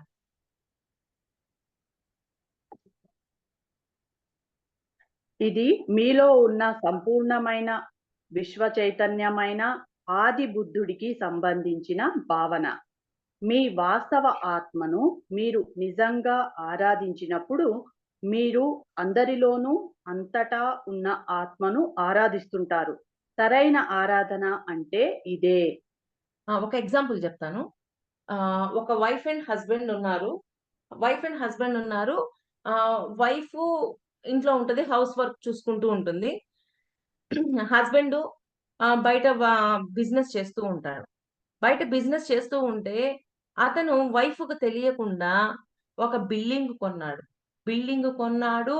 ఇది మీలో ఉన్న సంపూర్ణమైన విశ్వ చైతన్యమైన ఆది బుద్ధుడికి సంబంధించిన భావన. మీ వాస్తవ ఆత్మను మీరు నిజంగా ఆరాధించినప్పుడు మీరు అందరిలోనూ అంతటా ఉన్న ఆత్మను ఆరాధిస్తుంటారు. సరైన ఆరాధన అంటే ఇదే. ఒక ఎగ్జాంపుల్ చెప్తాను. ఒక వైఫ్ అండ్ హస్బెండ్ ఉన్నారు. వైఫ్ అండ్ హస్బెండ్ ఉన్నారు. వైఫు ఇంట్లో ఉంటది. హౌస్ వర్క్ చూసుకుంటూ ఉంటుంది. హస్బెండు బయట బిజినెస్ చేస్తూ ఉంటాడు. బయట బిజినెస్ చేస్తూ ఉంటే, అతను వైఫ్‌కి తెలియకుండా ఒక బిల్డింగ్ కొన్నాడు. బిల్డింగ్ కొన్నాడు.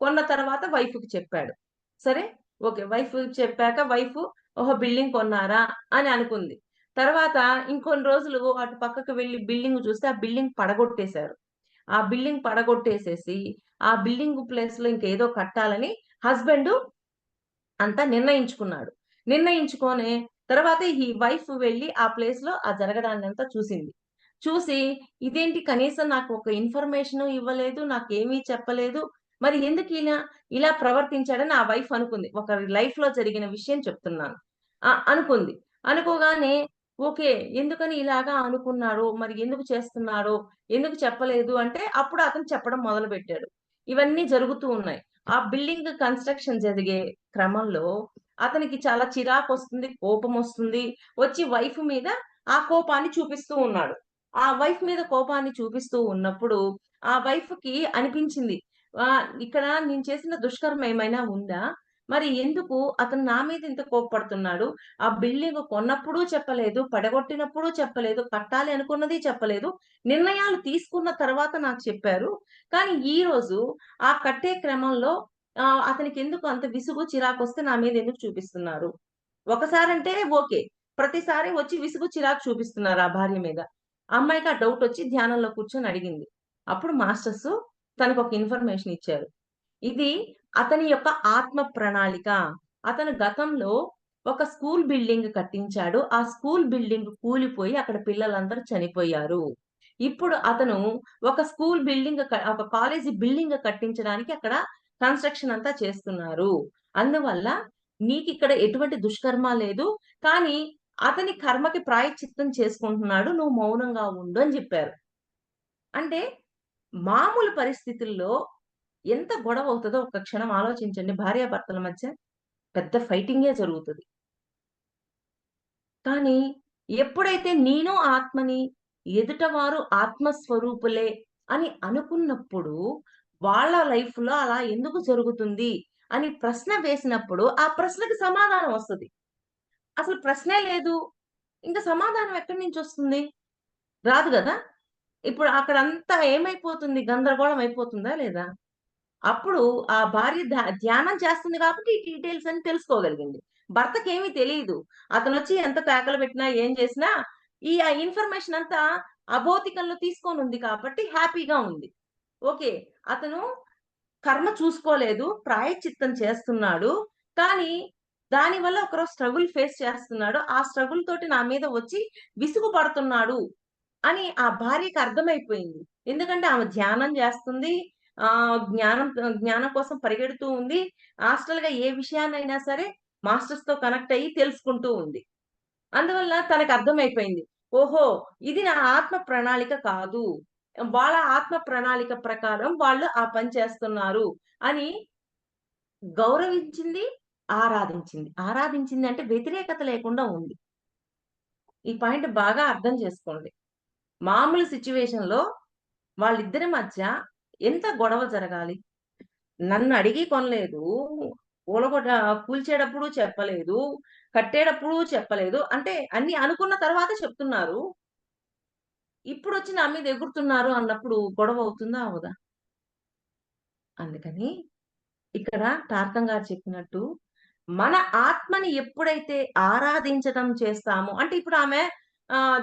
కొన్న తర్వాత వైఫ్‌కి చెప్పాడు. సరే, ఓకే. వైఫ్‌కి చెప్పాక వైఫ్ ఓహో! బిల్డింగ్ కొన్నారా అని అనుకుంది. తర్వాత ఇంకొన్ని రోజులు అటు పక్కకు వెళ్లి బిల్డింగ్ చూస్తే, ఆ బిల్డింగ్ పడగొట్టేశారు. ఆ బిల్డింగ్ పడగొట్టేసేసి, ఆ బిల్డింగ్ ప్లేస్‌లో ఇంకేదో కట్టాలని హస్బెండు అంతా నిర్ణయించుకున్నాడు. నిర్ణయించుకొని తర్వాత ఈ వైఫ్ వెళ్లి ఆ ప్లేస్‌లో ఆ జరగడాన్నంతా చూసింది. చూసి ఇదేంటి కనీసం నాకు ఒక ఇన్ఫర్మేషను ఇవ్వలేదు. నాకేమీ చెప్పలేదు. మరి ఎందుకిలా ఇలా ప్రవర్తించాడని ఆ వైఫ్ అనుకుంది. ఒకరి లైఫ్‌లో జరిగిన విషయం చెప్తున్నాను. అనుకుంది. అనుకోగానే ఓకే. ఎందుకని ఇలాగా అనుకున్నాడో, మరి ఎందుకు చేస్తున్నాడో, ఎందుకు చెప్పలేదు అంటే అప్పుడు అతను చెప్పడం మొదలుపెట్టాడు. ఇవన్నీ జరుగుతూ ఉన్నాయి. ఆ బిల్డింగ్ కన్‌స్ట్రక్షన్ జరిగే క్రమంలో అతనికి చాలా చిరాకొస్తుంది, కోపమొస్తుంది. వచ్చి వైఫ్ మీద ఆ కోపాన్ని చూపిస్తూ ఉన్నాడు. ఆ వైఫ్ మీద కోపాన్ని చూపిస్తూ ఉన్నప్పుడు, ఆ వైఫ్‌కి అనిపించింది. ఇక్కడ నేను చేసిన దుష్కర్మ ఏమైనా ఉందా? మరి ఎందుకు అతను నా మీద ఇంత కోప్పడుతున్నాడు? ఆ బిల్డింగ్ కొన్నప్పుడు చెప్పలేదు, పడగొట్టినప్పుడు చెప్పలేదు, కట్టాలి అనుకున్నది చెప్పలేదు. నిర్ణయాలు తీసుకున్న తర్వాత నాకు చెప్పారు. కానీ ఈరోజు ఆ కట్టే క్రమంలో అతనికెందుకు అంత విసుగు, చిరాకొస్తే నా మీద ఎందుకు చూపిస్తున్నారు? ఒకసారంటే ఓకే. ప్రతిసారి వచ్చి విసుగు, చిరాకు చూపిస్తున్నారు ఆ భార్య మీద. ఆ అమ్మాయికి ఆ డౌటొచ్చి ధ్యానంలో కూర్చొని అడిగింది. అప్పుడు మాస్టర్సు తనకొక ఇన్ఫర్మేషన్ ఇచ్చారు. ఇది అతని యొక్క ఆత్మ ప్రణాళిక. అతను గతంలో ఒక స్కూల్ బిల్డింగ్ కట్టించాడు. ఆ స్కూల్ బిల్డింగ్ కూలిపోయి అక్కడ పిల్లలందరూ చనిపోయారు. ఇప్పుడు అతను ఒక స్కూల్ బిల్డింగ్ ఒక కాలేజీ బిల్డింగ్ కట్టించడానికి అక్కడ కన్‌స్ట్రక్షన్ అంతా చేస్తున్నారు. అందువల్ల నీకిక్కడ ఎటువంటి దుష్కర్మ లేదు. కానీ అతని కర్మకి ప్రాయశ్చిత్తం చేసుకుంటున్నాడు. నువ్వు మౌనంగా ఉండు అని జెప్పారు. అంటే మామూలు పరిస్థితుల్లో ఎంత గొడవవుతదో ఒక్క క్షణం ఆలోచించండి. భార్యాభర్తల మధ్య పెద్ద ఫైటింగే జరుగుతది. కానీ ఎప్పుడైతే నేను ఆత్మని, ఎదుటవారు ఆత్మస్వరూపులే అని అనుకున్నప్పుడు, వాళ్ళ లైఫ్‌లో అలా ఎందుకు జరుగుతుంది అని ప్రశ్న వేసినప్పుడు, ఆ ప్రశ్నకి సమాధానం వస్తది. అసలు ప్రశ్నే లేదు. ఇంక సమాధానం ఎక్కడి నుంచొస్తుంది? రాదు గదా! ఇప్పుడు అక్కడంతా ఏమైపోతుంది? గందరగోళం అయిపోతుందా లేదా? అప్పుడు ఆ భార్య ధ్యానం చేస్తుంది కాబట్టి ఈ డీటెయిల్స్ అన్ని తెలుసుకోగలిగింది. భర్తకేమీ తెలియదు. అతనొచ్చి ఎంత కేకలు పెట్టినా, ఏం చేసినా ఆ ఇన్ఫర్మేషన్ అంతా అభౌతికంలో తీసుకొనుంది కాబట్టి హ్యాపీగా ఉంది. ఓకే. అతను కర్మ చూసుకోలేదు. ప్రాయశ్చిత్తం చేస్తున్నాడు. కానీ దానివల్ల ఒకరోజు స్ట్రగుల్ ఫేస్ చేస్తున్నాడు. ఆ స్ట్రగుల్ తోటి నా మీద వచ్చి విసుగు పడుతున్నాడు అని ఆ భార్యకి అర్థమైపోయింది. ఎందుకంటే ఆమె ధ్యానం చేస్తుంది. జ్ఞానం కోసం పరిగెడుతూ ఉంది. హాస్టల్‌గా ఏ విషయాన్నైనా సరే మాస్టర్స్‌తో కనెక్ట్ అయ్యి తెలుసుకుంటూ ఉంది. అందువల్ల తనకర్థమైపోయింది. ఓహో! ఇది నా ఆత్మ ప్రణాళిక కాదు. వాళ్ళ ఆత్మ ప్రణాళిక ప్రకారం వాళ్ళు ఆ పని చేస్తున్నారు అని గౌరవించింది, ఆరాధించింది. ఆరాధించింది అంటే వ్యతిరేకత లేకుండా ఉంది. ఈ పాయింట్ బాగా అర్థం చేసుకోండి. మామూలు సిట్యుయేషన్‌లో వాళ్ళిద్దరి మధ్య ఎంత గొడవ జరగాలి? నన్నడిగి కొనలేదు. కూలగొట్ట కూల్చేటప్పుడు చెప్పలేదు. కట్టేటప్పుడు చెప్పలేదు. అంటే అన్నీ అనుకున్న తర్వాత చెప్తున్నారు. ఇప్పుడొచ్చి నా మీద ఎగురుతున్నారు అన్నప్పుడు గొడవ అవుతుందా? అవ్వదా? అందుకని ఇక్కడ టార్కం గారు చెప్పినట్టు మన ఆత్మని ఎప్పుడైతే ఆరాధించటం చేస్తామో అంటే ఇప్పుడు ఆమె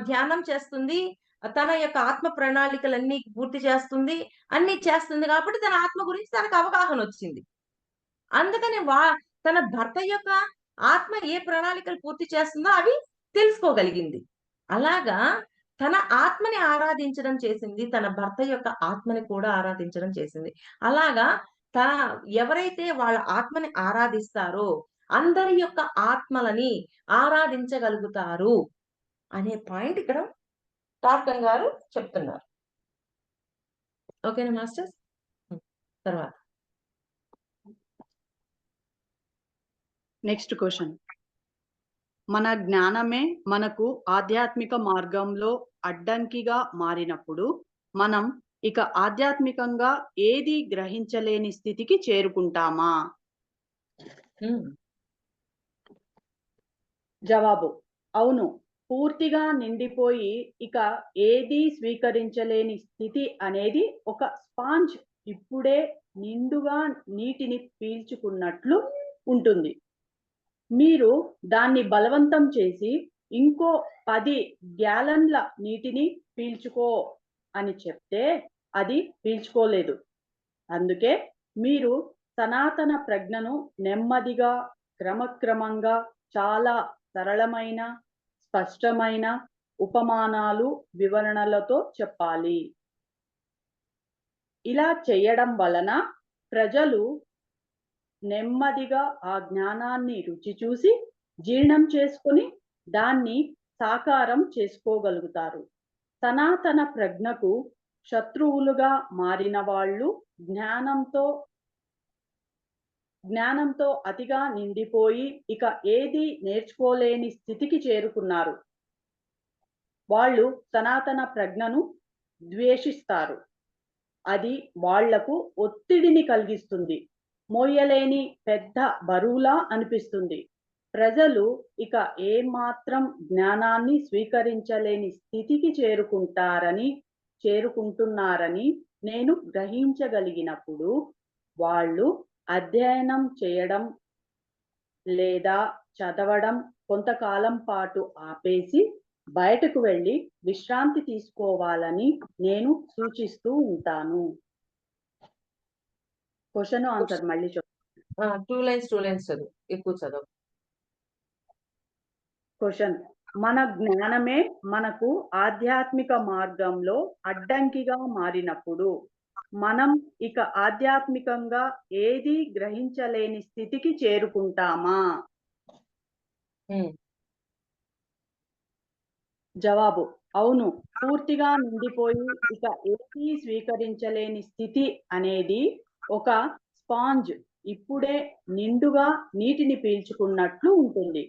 ధ్యానం చేస్తుంది. తన యొక్క ఆత్మ ప్రణాళికలన్నీ పూర్తి చేస్తుంది. అన్నీ చేస్తుంది కాబట్టి తన ఆత్మ గురించి తనకు అవగాహనొచ్చింది. అందుకని తన భర్త యొక్క ఆత్మ ఏ ప్రణాళికలు పూర్తి చేస్తుందో అవి తెలుసుకోగలిగింది. అలాగా తన ఆత్మని ఆరాధించడం చేసింది. తన భర్త యొక్క ఆత్మని కూడా ఆరాధించడం చేసింది. అలాగా త ఎవరైతే వాళ్ళ ఆత్మని ఆరాధిస్తారో అందరి యొక్క ఆత్మలని ఆరాధించగలుగుతారు అనే పాయింట్ ఇక్కడ టార్కన్ గారు చెప్తున్నారు. ఓకేనా మాస్టర్స్? తర్వాత నెక్స్ట్ క్వెషన్. మన జ్ఞానమే మనకు ఆధ్యాత్మిక మార్గంలో అడ్డంకిగా మారినప్పుడు మనం ఇక ఆధ్యాత్మికంగా ఏది గ్రహించలేని స్థితికి చేరుకుంటామా? జవాబు: అవును. పూర్తిగా నిండిపోయి ఇక ఏదీ స్వీకరించలేని స్థితి అనేది ఒక స్పాంజ్ ఇప్పుడే నిండుగా నీటిని పీల్చుకున్నట్లు ఉంటుంది. మీరు దాన్ని బలవంతం చేసి ఇంకో 10 గ్యాలన్ల నీటిని పీల్చుకో అని చెప్తే అది పీల్చుకోలేదు. అందుకే మీరు సనాతన ప్రజ్ఞను నెమ్మదిగా, క్రమక్రమంగా చాలా సరళమైన, స్పష్టమైన ఉపమానాలు, వివరణలతో చెప్పాలి. ఇలా చేయడం వలన ప్రజలు నెమ్మదిగా ఆ జ్ఞానాన్ని రుచి చూసి, జీర్ణం చేసుకొని దాన్ని సాకారం చేసుకోగలుగుతారు. సనాతన ప్రజ్ఞకు శత్రువులుగా మారిన వాళ్ళు జ్ఞానంతో అతిగా నిండిపోయి ఇక ఏదీ నేర్చుకోలేని స్థితికి చేరుకున్నారు. వాళ్ళు సనాతన ప్రజ్ఞను ద్వేషిస్తారు. అది వాళ్లకు ఒత్తిడిని కలిగిస్తుంది. మోయలేని పెద్ద బరువులా అనిపిస్తుంది. ప్రజలు ఇక ఏమాత్రం జ్ఞానాన్ని స్వీకరించలేని స్థితికి చేరుకుంటున్నారని నేను గ్రహించగలిగినప్పుడు వాళ్ళు అధ్యయనం చేయడం లేదా చదవడం కొంతకాలం పాటు ఆపేసి బయటకు వెళ్లి విశ్రాంతి తీసుకోవాలని నేను సూచిస్తూ ఉంటాను. క్వశ్చన్ ఆన్సర్ మళ్ళీ చెప్తాను. 2 లైన్స్ చదువు. ఎక్కువ చదవకు. క్వశ్చన్: మన జ్ఞానమే మనకు ఆధ్యాత్మిక మార్గంలో అడ్డంకిగా మారినప్పుడు మనం ఇక ఆధ్యాత్మికంగా ఏది గ్రహించలేని స్థితికి చేరుకుంటామా? జవాబు: అవును. పూర్తిగా నిండిపోయి ఇక ఏదీ స్వీకరించలేని స్థితి అనేది ఒక స్పాంజ్ ఇప్పుడే నిండుగా నీటిని పీల్చుకున్నట్లు ఉంటుంది.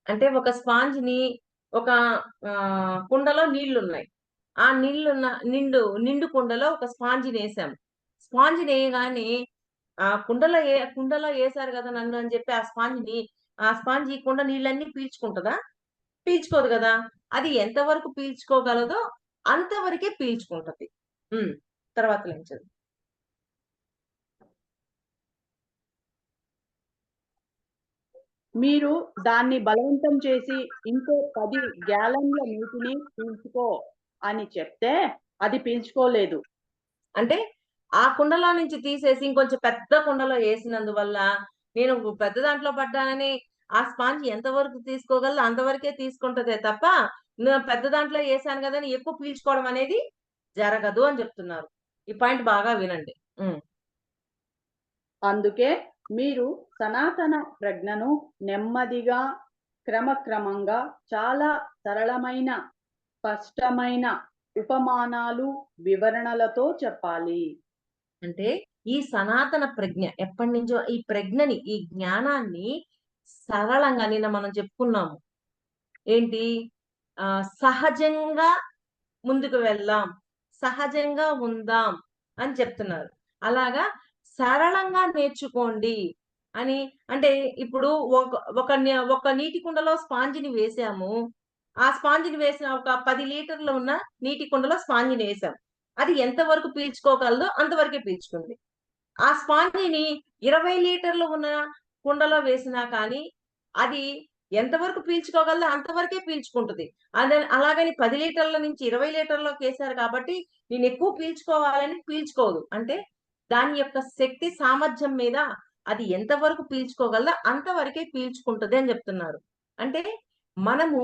అంటే ఒక స్పాంజ్‌ని ఒక కుండలో నీళ్లున్నాయి. ఆ నిండు కుండలో ఒక స్పాంజినేసాం. స్పాంజినేయగానే కుండలో ఏసారు గదా నన్ను అని చెప్పి ఆ స్పాంజ్ ఈ కుండ నీళ్ళన్నీ పీల్చుకుంటదా? పీల్చుకోదు గదా! అది ఎంత వరకు పీల్చుకోగలదో అంతవరకే పీల్చుకుంటది. తర్వాత లైన్ చదువు. మీరు దాన్ని బలవంతం చేసి ఇంకో 10 గ్యాలన్ల నీటిని పీల్చుకో అని చెప్తే అది పీల్చుకోలేదు. అంటే ఆ కుండలో నుంచి తీసేసి ఇంకొంచెం పెద్ద కుండలో ఏసినందువల్ల నేను పెద్ద దాంట్లో పడ్డానని ఆ స్పాంజ్ ఎంతవరకు తీసుకోగలదో అంతవరకే తీసుకుంటదే తప్ప, పెద్ద దాంట్లో ఏసాను గదని ఎక్కువ పీల్చుకోవడం అనేది జరగదు అని చెప్తున్నారు. ఈ పాయింట్ బాగా వినండి. హ్మ్. అందుకే మీరు సనాతన ప్రజ్ఞను నెమ్మదిగా, క్రమక్రమంగా చాలా సరళమైన, స్పష్టమైన ఉపమానాలు, వివరణలతో చెప్పాలి. అంటే ఈ సనాతన ప్రజ్ఞ ఎప్పటినుంచో ఈ ప్రజ్ఞని, ఈ జ్ఞానాన్ని సరళంగా నిన్న మనం చెప్పుకున్నాము. ఏంటి? సహజంగా ముందుకు వెళ్దాం. సహజంగా ఉందాం అని చెప్తున్నారు. అలాగా సరళంగా నేర్చుకోండి అని అంటే ఇప్పుడు ఒక నీటి కుండలో స్పాంజిని వేసాము. ఆ స్పాంజిని వేసిన ఒక 10 లీటర్లు ఉన్న నీటి కుండలో స్పాంజిని వేసాం. అది ఎంత వరకు పీల్చుకోగలదో అంతవరకే పీల్చుకుంది. ఆ స్పాంజిని 20 లీటర్లు ఉన్న కుండలో వేసినా కానీ, అది ఎంతవరకు పీల్చుకోగలదో అంతవరకే పీల్చుకుంటది. అలాగని 10 లీటర్ల నుంచి 20 లీటర్లకేసారు కాబట్టి, నేనెక్కువ పీల్చుకోవాలని పీల్చుకోదు. అంటే దాని యొక్క శక్తి సామర్థ్యం మీద అది ఎంతవరకు పీల్చుకోగలదో అంతవరకే పీల్చుకుంటది అని జెప్తున్నారు. అంటే మనము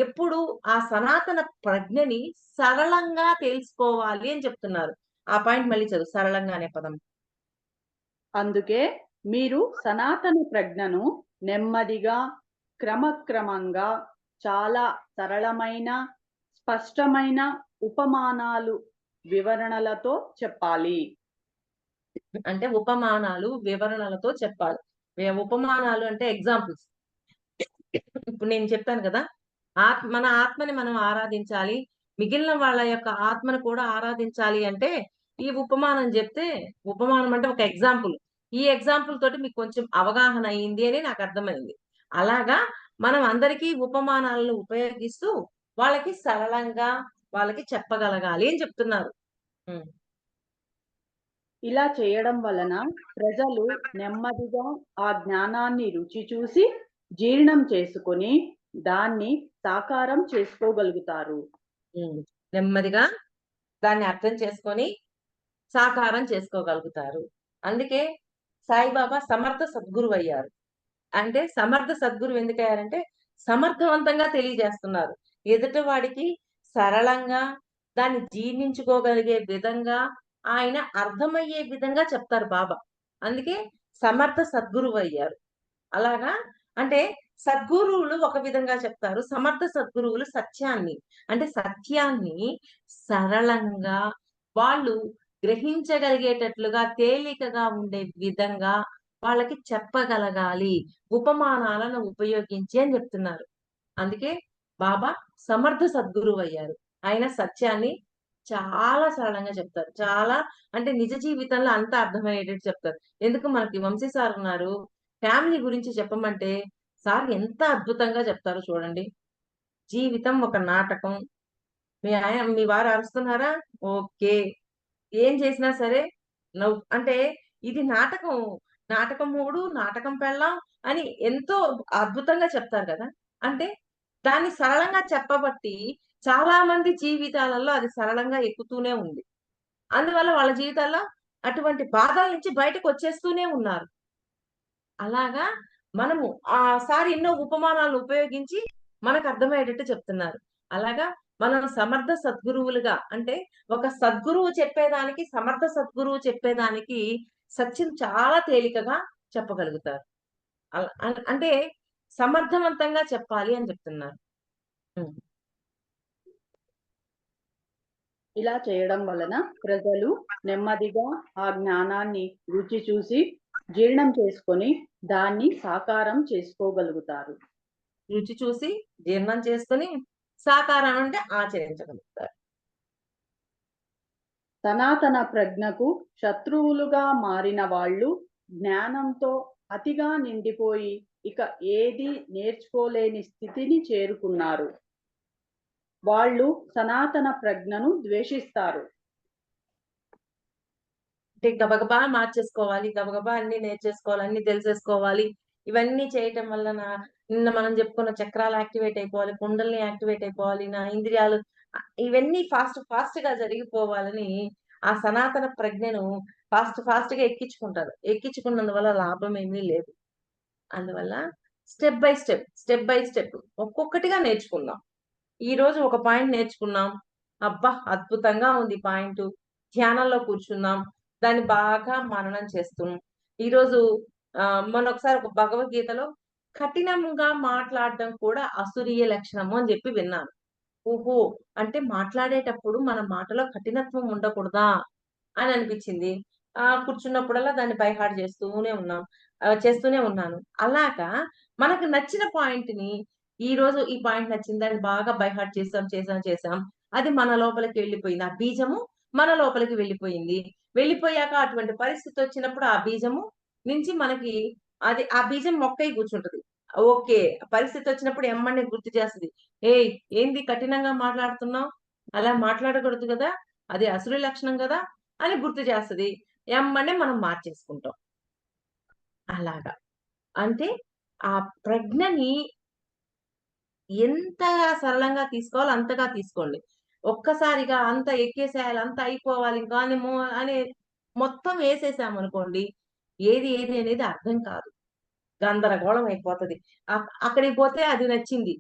ఎప్పుడు ఆ సనాతన ప్రజ్ఞని సరళంగా తెలుసుకోవాలి అని చెప్తున్నారు. ఆ పాయింట్ మళ్ళీ చదువు. సరళంగా అనే పదం. అందుకే మీరు సనాతన ప్రజ్ఞను నెమ్మదిగా, క్రమక్రమంగా, చాలా సరళమైన, స్పష్టమైన ఉపమానాలు, వివరణలతో చెప్పాలి. అంటే ఉపమానాలు, వివరణలతో చెప్పాలి. ఉపమానాలు అంటే ఎగ్జాంపుల్స్. ఇప్పుడు నేను చెప్పాను కదా! మన ఆత్మని మనం ఆరాధించాలి. మిగిలిన వాళ్ళ యొక్క ఆత్మను కూడా ఆరాధించాలి అంటే, ఈ ఉపమానం జెప్తే ఉపమానం అంటే ఒక ఎగ్జాంపుల్. ఈ ఎగ్జాంపుల్ తోటి మీకు కొంచెం అవగాహన అయింది అని నాకర్థమైంది. అలాగా మనం అందరికీ ఉపమానాలను ఉపయోగిస్తూ, వాళ్ళకి సరళంగా వాళ్ళకి చెప్పగలగాలి అని చెప్తున్నారు. హ్మ్. ఇలా చేయడం వలన ప్రజలు నెమ్మదిగా ఆ జ్ఞానాన్ని రుచి చూసి, జీర్ణం చేసుకొని, దాన్ని సాకారం చేసుకోగలుగుతారు. హ్మ్. నెమ్మదిగా దాన్ని అర్థం చేసుకొని సాకారం చేసుకోగలుగుతారు. అందుకే సాయిబాబా సమర్థ సద్గురువయ్యారు. అంటే సమర్థ సద్గురువు ఎందుకయ్యారంటే, సమర్థవంతంగా తెలియజేస్తున్నారు. ఎదుటివాడికి సరళంగా, దాన్ని జీర్ణించుకోగలిగే విధంగా, ఆయన అర్థమయ్యే విధంగా చెప్తారు బాబా. అందుకే సమర్థ సద్గురువయ్యారు. అలాగా అంటే సద్గురువులు ఒక విధంగా చెప్తారు. సమర్థ సద్గురువులు సత్యాన్ని అంటే సత్యాన్ని సరళంగా వాళ్ళు గ్రహించగలిగేటట్లుగా తేలికగా ఉండే విధంగా వాళ్ళకి చెప్పగలగాలి. ఉపమానాలను ఉపయోగించి అని చెప్తున్నారు. అందుకే బాబా సమర్థ సద్గురువయ్యారు. ఆయన సత్యాన్ని చాలా సరళంగా చెప్తారు. చాలా అంటే నిజ జీవితంలో అంతా అర్థమయ్యేటట్టు చెప్తారు. ఎందుకు మనకి వంశీ సార్ ఉన్నారు. ఫ్యామిలీ గురించి చెప్పమంటే సార్ ఎంత అద్భుతంగా చెప్తారో చూడండి. జీవితం ఒక నాటకం. మీ వారు అరుస్తున్నారా? ఓకే. ఏం చేసినా సరే అంటే ఇది నాటకం. నాటకం మొగుడు, నాటకం పెళ్ళాం అని ఎంతో అద్భుతంగా చెప్తారు గదా! అంటే దాన్ని సరళంగా చెప్పబట్టి చాలా మంది జీవితాలలో అది సరళంగా ఎక్కుతూనే ఉంది. అందువల్ల వాళ్ళ జీవితాల్లో అటువంటి బాధల నుంచి బయటకొచ్చేస్తూనే ఉన్నారు. అలాగా మనము సార్ ఎన్నో ఉపమానాలను ఉపయోగించి మనకర్థమయ్యేటట్టు చెప్తున్నారు. అలాగా మనం సమర్థ సద్గురువులుగా అంటే ఒక సద్గురువు చెప్పేదానికి, సమర్థ సద్గురువు చెప్పేదానికి సత్యం చాలా తేలికగా చెప్పగలుగుతారు. అంటే సమర్థవంతంగా చెప్పాలి అని చెప్తున్నారు. హ్మ్. ఇలా చేయడం వలన ప్రజలు నెమ్మదిగా ఆ జ్ఞానాన్ని రుచి చూసి, జీర్ణం చేసుకొని, దాన్ని సాకారం చేసుకోగలుగుతారు. రుచి చూసి జీర్ణం చేసుకొని సాకారం అంటే ఆచరించగలుగుతారు. సనాతన ప్రజ్ఞకు శత్రువులుగా మారిన వాళ్ళు జ్ఞానంతో అతిగా నిండిపోయి ఇక ఏదీ నేర్చుకోలేని స్థితిని చేరుకున్నారు. వాళ్ళు సనాతన ప్రజ్ఞను ద్వేషిస్తారు. అంటే గబగబా మార్చేసుకోవాలి. గబగబా అన్నీ నేర్చేసుకోవాలి. అన్నీ తెలిసేసుకోవాలి. ఇవన్నీ చేయటం వలన నిన్న మనం చెప్పుకున్న చక్రాలు యాక్టివేట్ అయిపోవాలి, కుండలిని యాక్టివేట్ అయిపోవాలి, నా ఇంద్రియాలు ఇవన్నీ ఫాస్ట్ గా జరిగిపోవాలని ఆ సనాతన ప్రజ్ఞను ఫాస్ట్ గా ఎక్కించుకుంటారు. ఎక్కించుకున్నందువల్ల లాభం ఏమీ లేదు. అందువల్ల స్టెప్ బై స్టెప్ ఒక్కొక్కటిగా నేర్చుకుందాం. ఈ రోజు ఒక పాయింట్ నేర్చుకున్నాం. అబ్బా! అద్భుతంగా ఉంది పాయింటు. ధ్యానంలో కూర్చున్నాం. దాన్ని బాగా మననం చేస్తున్నాం. ఈరోజు మొన్నొకసారి ఒక భగవద్గీతలో కఠినంగా మాట్లాడడం కూడా అసురీయ లక్షణము అని చెప్పి విన్నాను. ఓహో! అంటే మాట్లాడేటప్పుడు మన మాటలో కఠినత్వం ఉండకూడదా అని అనిపించింది. కూర్చున్నప్పుడల్లా దాన్ని బై హార్ట్ చేస్తూనే ఉన్నాను. అలాగా మనకు నచ్చిన పాయింట్‌ని ఈరోజు ఈ పాయింట్ నచ్చింది. దాన్ని బాగా బై హార్ట్ చేసాం. అది మన లోపలికి వెళ్ళిపోయింది. ఆ బీజము మన లోపలికి వెళ్ళిపోయింది. వెళ్ళిపోయాక అటువంటి పరిస్థితి వచ్చినప్పుడు ఆ బీజము నుంచి మనకి ఆ బీజం మొక్కై కూర్చుంటది. ఓకే. పరిస్థితి వచ్చినప్పుడు ఎమ్మటనే గుర్తు చేస్తది. ఏయ్! ఏంది కఠినంగా మాట్లాడుతున్నావు? అలా మాట్లాడకూడదు గదా! అది అసురు లక్షణం గదా! అని గుర్తు చేస్తది. ఎమ్మటనే మనం మార్చేసుకుంటాం. అలాగా. అంటే ఆ ప్రజ్ఞని ఎంత సరళంగా తీసుకోవాలో అంతగా తీసుకోండి. ఒక్కసారిగా అంత ఎక్కేసేయాలి, అంతా అయిపోవాలి ఇంకా అని మొత్తం ఏసేసామనుకోండి, ఏది అనేది అర్థం కాదు. గందరగోళం అయిపోతది. అక్కడికి పోతే అది నచ్చింది.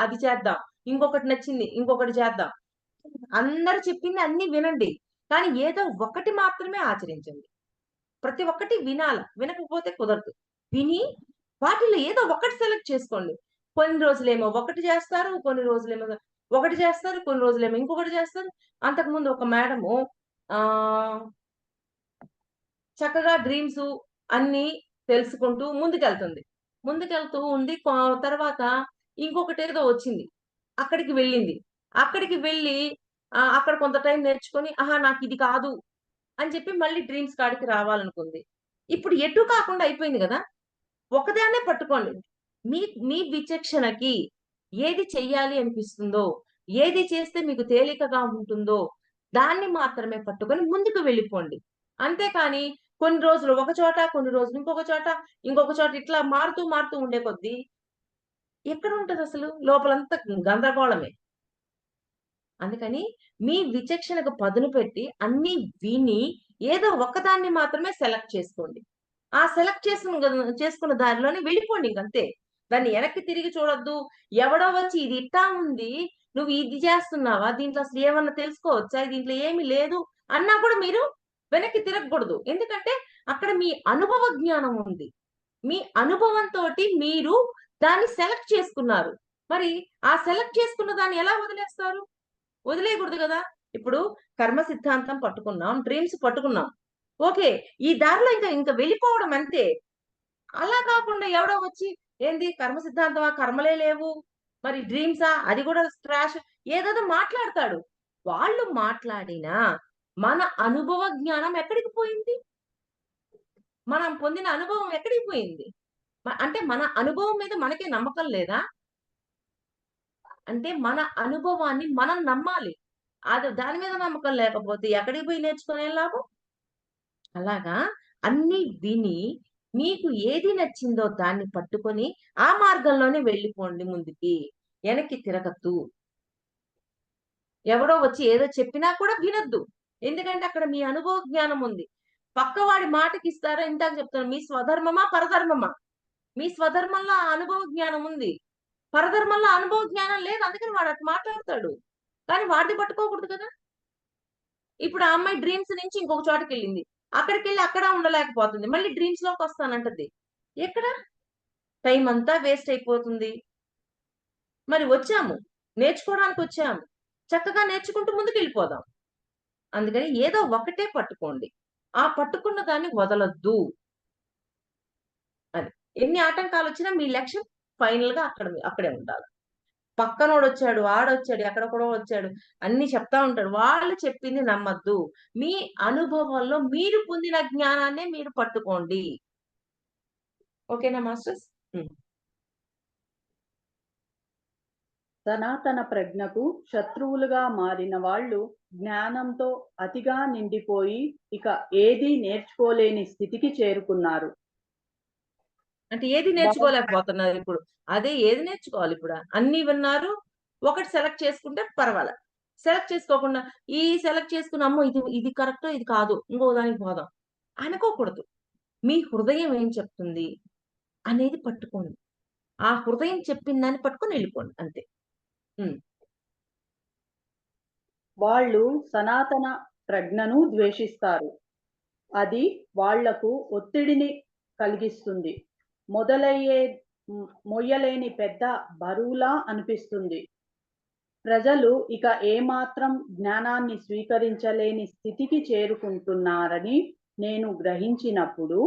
అది చేద్దాం. ఇంకొకటి నచ్చింది. ఇంకొకటి చేద్దాం. అందరూ చెప్పింది అన్నీ వినండి. కానీ ఏదో ఒకటి మాత్రమే ఆచరించండి. ప్రతి ఒక్కటి వినాల. వినకపోతే కుదరదు. విని వాటిలో ఏదో ఒకటి సెలెక్ట్ చేసుకోండి. కొన్ని రోజులేమో ఒకటి చేస్తారు. కొన్ని రోజులేమో ఒకటి చేస్తారు. కొన్ని రోజులేమో ఇంకొకటి చేస్తారు. అంతకుముందు ఒక మేడము ఆహ్, చక్కగా డ్రీమ్సు అన్నీ తెలుసుకుంటూ ముందుకెళ్తుంది. ముందుకెళ్తూ ఉంది. తర్వాత ఇంకొకటేదో వచ్చింది. అక్కడికి వెళ్ళింది. అక్కడికి వెళ్ళి అక్కడ కొంత టైం నేర్చుకొని, ఆహా! నాకిది కాదు అని చెప్పి మళ్ళీ డ్రీమ్స్ కాడికి రావాలనుకుంది. ఇప్పుడు ఎటు కాకుండా అయిపోయింది గదా! ఒకదాన్నే పట్టుకోండి. మీ మీ విచక్షణకి ఏది చెయ్యాలి అనిపిస్తుందో, ఏది చేస్తే మీకు తేలికగా ఉంటుందో, దాన్ని మాత్రమే పట్టుకొని ముందుకు వెళ్ళిపోండి. అంతేకాని కొన్ని రోజులు ఒక చోట, కొన్ని రోజులు ఇంకొక చోట ఇట్లా మారుతూ ఉండే కొద్దీ ఎక్కడుంటదసలు? లోపలంతా గందరగోళమే. అందుకని మీ విచక్షణకు పదును పెట్టి అన్నీ విని ఏదో ఒకదాన్ని మాత్రమే సెలెక్ట్ చేసుకోండి. ఆ సెలెక్ట్ చేసుకున్న దారిలోనే వెళ్ళిపోండి ఇంకంతే. దాన్ని వెనక్కి తిరిగి చూడొద్దు. ఎవడో వచ్చి ఇది ఇట్టా ఉంది. నువ్వు ఇది చేస్తున్నావా? దీంట్లో అసలు ఏమన్నా తెలుసుకోవచ్చా? దీంట్లో ఏమి లేదు అన్నా కూడా మీరు వెనక్కి తిరగకూడదు. ఎందుకంటే అక్కడ మీ అనుభవ జ్ఞానం ఉంది. మీ అనుభవంతోటి మీరు దాన్ని సెలెక్ట్ చేసుకున్నారు. మరి ఆ సెలెక్ట్ చేసుకున్న దాన్ని ఎలా వదిలేస్తారు? వదిలేయకూడదు గదా! ఇప్పుడు కర్మ సిద్ధాంతం పట్టుకున్నాం. డ్రీమ్స్ పట్టుకున్నాం. ఓకే. ఈ దారిలో ఇంక వెళ్ళిపోవడం అంతే. అలా కాకుండా ఎవడో వచ్చి ఏంది కర్మ సిద్ధాంతమా? కర్మలే లేవు. మరి డ్రీమ్సా? అది కూడా ట్రాష్ ఏదేదో మాట్లాడతాడు. వాళ్ళు మాట్లాడినా మన అనుభవ జ్ఞానం ఎక్కడికి పోయింది? మనం పొందిన అనుభవం ఎక్కడికి పోయింది? అంటే మన అనుభవం మీద మనకే నమ్మకం లేదా? అంటే మన అనుభవాన్ని మనం నమ్మాలి. దాని మీద నమ్మకం లేకపోతే ఎక్కడికి పోయి నేర్చుకొని ఏం లాభం? అలాగా అన్నీ విని మీకు ఏది నచ్చిందో దాన్ని పట్టుకొని ఆ మార్గంలోనే వెళ్ళిపోండి ముందుకి. వెనక్కి తిరగద్దు. ఎవడో వచ్చి ఏదో చెప్పినా కూడా వినొద్దు. ఎందుకంటే అక్కడ మీ అనుభవ జ్ఞానం ఉంది. పక్కవాడి మాటకిస్తారా ఇందాక చెప్తాను. మీ స్వధర్మమా? పరధర్మమా? మీ స్వధర్మంలో ఆ అనుభవ జ్ఞానం ఉంది. పరధర్మంలో అనుభవ జ్ఞానం లేదు. అందుకని వాడు అట్ట మాట్లాడతాడు. కానీ వాడిది పట్టుకోకూడదు కదా! ఇప్పుడు ఆ అమ్మాయి డ్రీమ్స్ నుంచి ఇంకొక చోటకెళ్ళింది. అక్కడికెళ్ళి అక్కడ ఉండలేకపోతుంది. మళ్ళీ డ్రీమ్స్‌లోకొస్తానంటది. ఎక్కడ? టైమ్ అంతా వేస్ట్ అయిపోతుంది. మరి వచ్చాము. నేర్చుకోవడానికొచ్చాము. చక్కగా నేర్చుకుంటూ ముందుకెళ్ళిపోదాం. అందుకని ఏదో ఒకటే పట్టుకోండి. ఆ పట్టుకున్న దాన్ని వదలొద్దు. అది. ఎన్ని ఆటంకాలొచ్చినా మీ లక్ష్యం ఫైనల్‌గా అక్కడే ఉండాలి. పక్కనోడొచ్చాడు, ఆడొచ్చాడు, ఎక్కడెక్కడో వచ్చాడు. అన్నీ చెప్తా ఉంటాడు. వాళ్ళు చెప్పింది నమ్మద్దు. మీ అనుభవంలో మీరు పొందిన జ్ఞానాన్నే మీరు పట్టుకోండి. ఓకేనా మాస్టర్స్? హ్మ్. సనాతన ప్రజ్ఞకు శత్రువులుగా మారిన వాళ్ళు జ్ఞానంతో అతిగా నిండిపోయి ఇక ఏదీ నేర్చుకోలేని స్థితికి చేరుకున్నారు. అంటే ఏది వాళ్ళు నేర్చుకోలేకపోతున్నారు ఇప్పుడు. అదే ఏది నేర్చుకోవాలి ఇప్పుడు? అన్నీ విన్నారు. ఒకటి సెలెక్ట్ చేసుకుంటే పర్వాలే. సెలెక్ట్ చేసుకోకుండా సెలెక్ట్ చేసుకుని అమ్మో! ఇది ఇది కరెక్టో ఇది కాదు. ఇంకో దానికి పోదాం. అనుకోకూడదు. మీ హృదయం ఏం చెప్తుంది అనేది పట్టుకోండి. ఆ హృదయం చెప్పిన దాన్ని పట్టుకొని ఎళ్ళిపోండి అంతే. హ్మ్. వాళ్ళు సనాతన ప్రజ్ఞను ద్వేషిస్తారు. అది వాళ్లకు ఒత్తిడిని కలిగిస్తుంది. మొదలయ్యే మొయ్యలేని పెద్ద బరువులా అనిపిస్తుంది. ప్రజలు ఇక ఏమాత్రం జ్ఞానాన్ని స్వీకరించలేని స్థితికి చేరుకుంటున్నారని నేను గ్రహించినప్పుడు,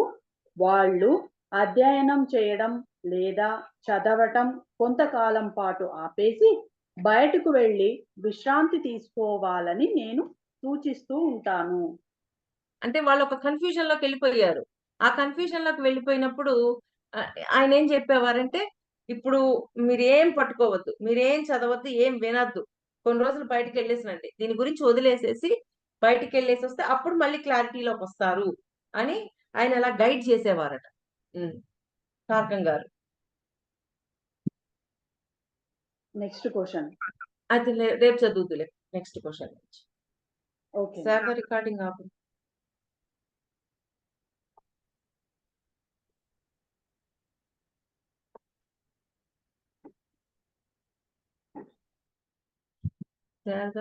వాళ్ళు అధ్యయనం చేయడం లేదా చదవటం కొంతకాలం పాటు ఆపేసి, బయటకు వెళ్లి విశ్రాంతి తీసుకోవాలని నేను సూచిస్తూ ఉంటాను. అంటే వాళ్ళొక కన్‌ఫ్యూజన్‌లోకెళ్ళిపోయారు. ఆ కన్‌ఫ్యూజన్‌లోకి వెళ్ళిపోయినప్పుడు ఆయనేం చెప్పేవారంటే, "ఇప్పుడు మీరేం పట్టుకోవద్దు. మీరేం చదవద్దు. ఏం వినొద్దు. కొన్ని రోజులు బయటికెళ్ళేసి రండి. దీని గురించి వదిలేసేసి బయటికెళ్ళేసొస్తే అప్పుడు మళ్ళీ క్లారిటీలోకొస్తారు" అని ఆయన అలా గైడ్ చేసేవారట. హ్మ్. తారకం గారు. Next question. అది రేపు చదువుదులే. నెక్స్ట్ క్వెషన్ నుంచి. ఓకే. శారద రికార్డింగ్ ఆపు. శారద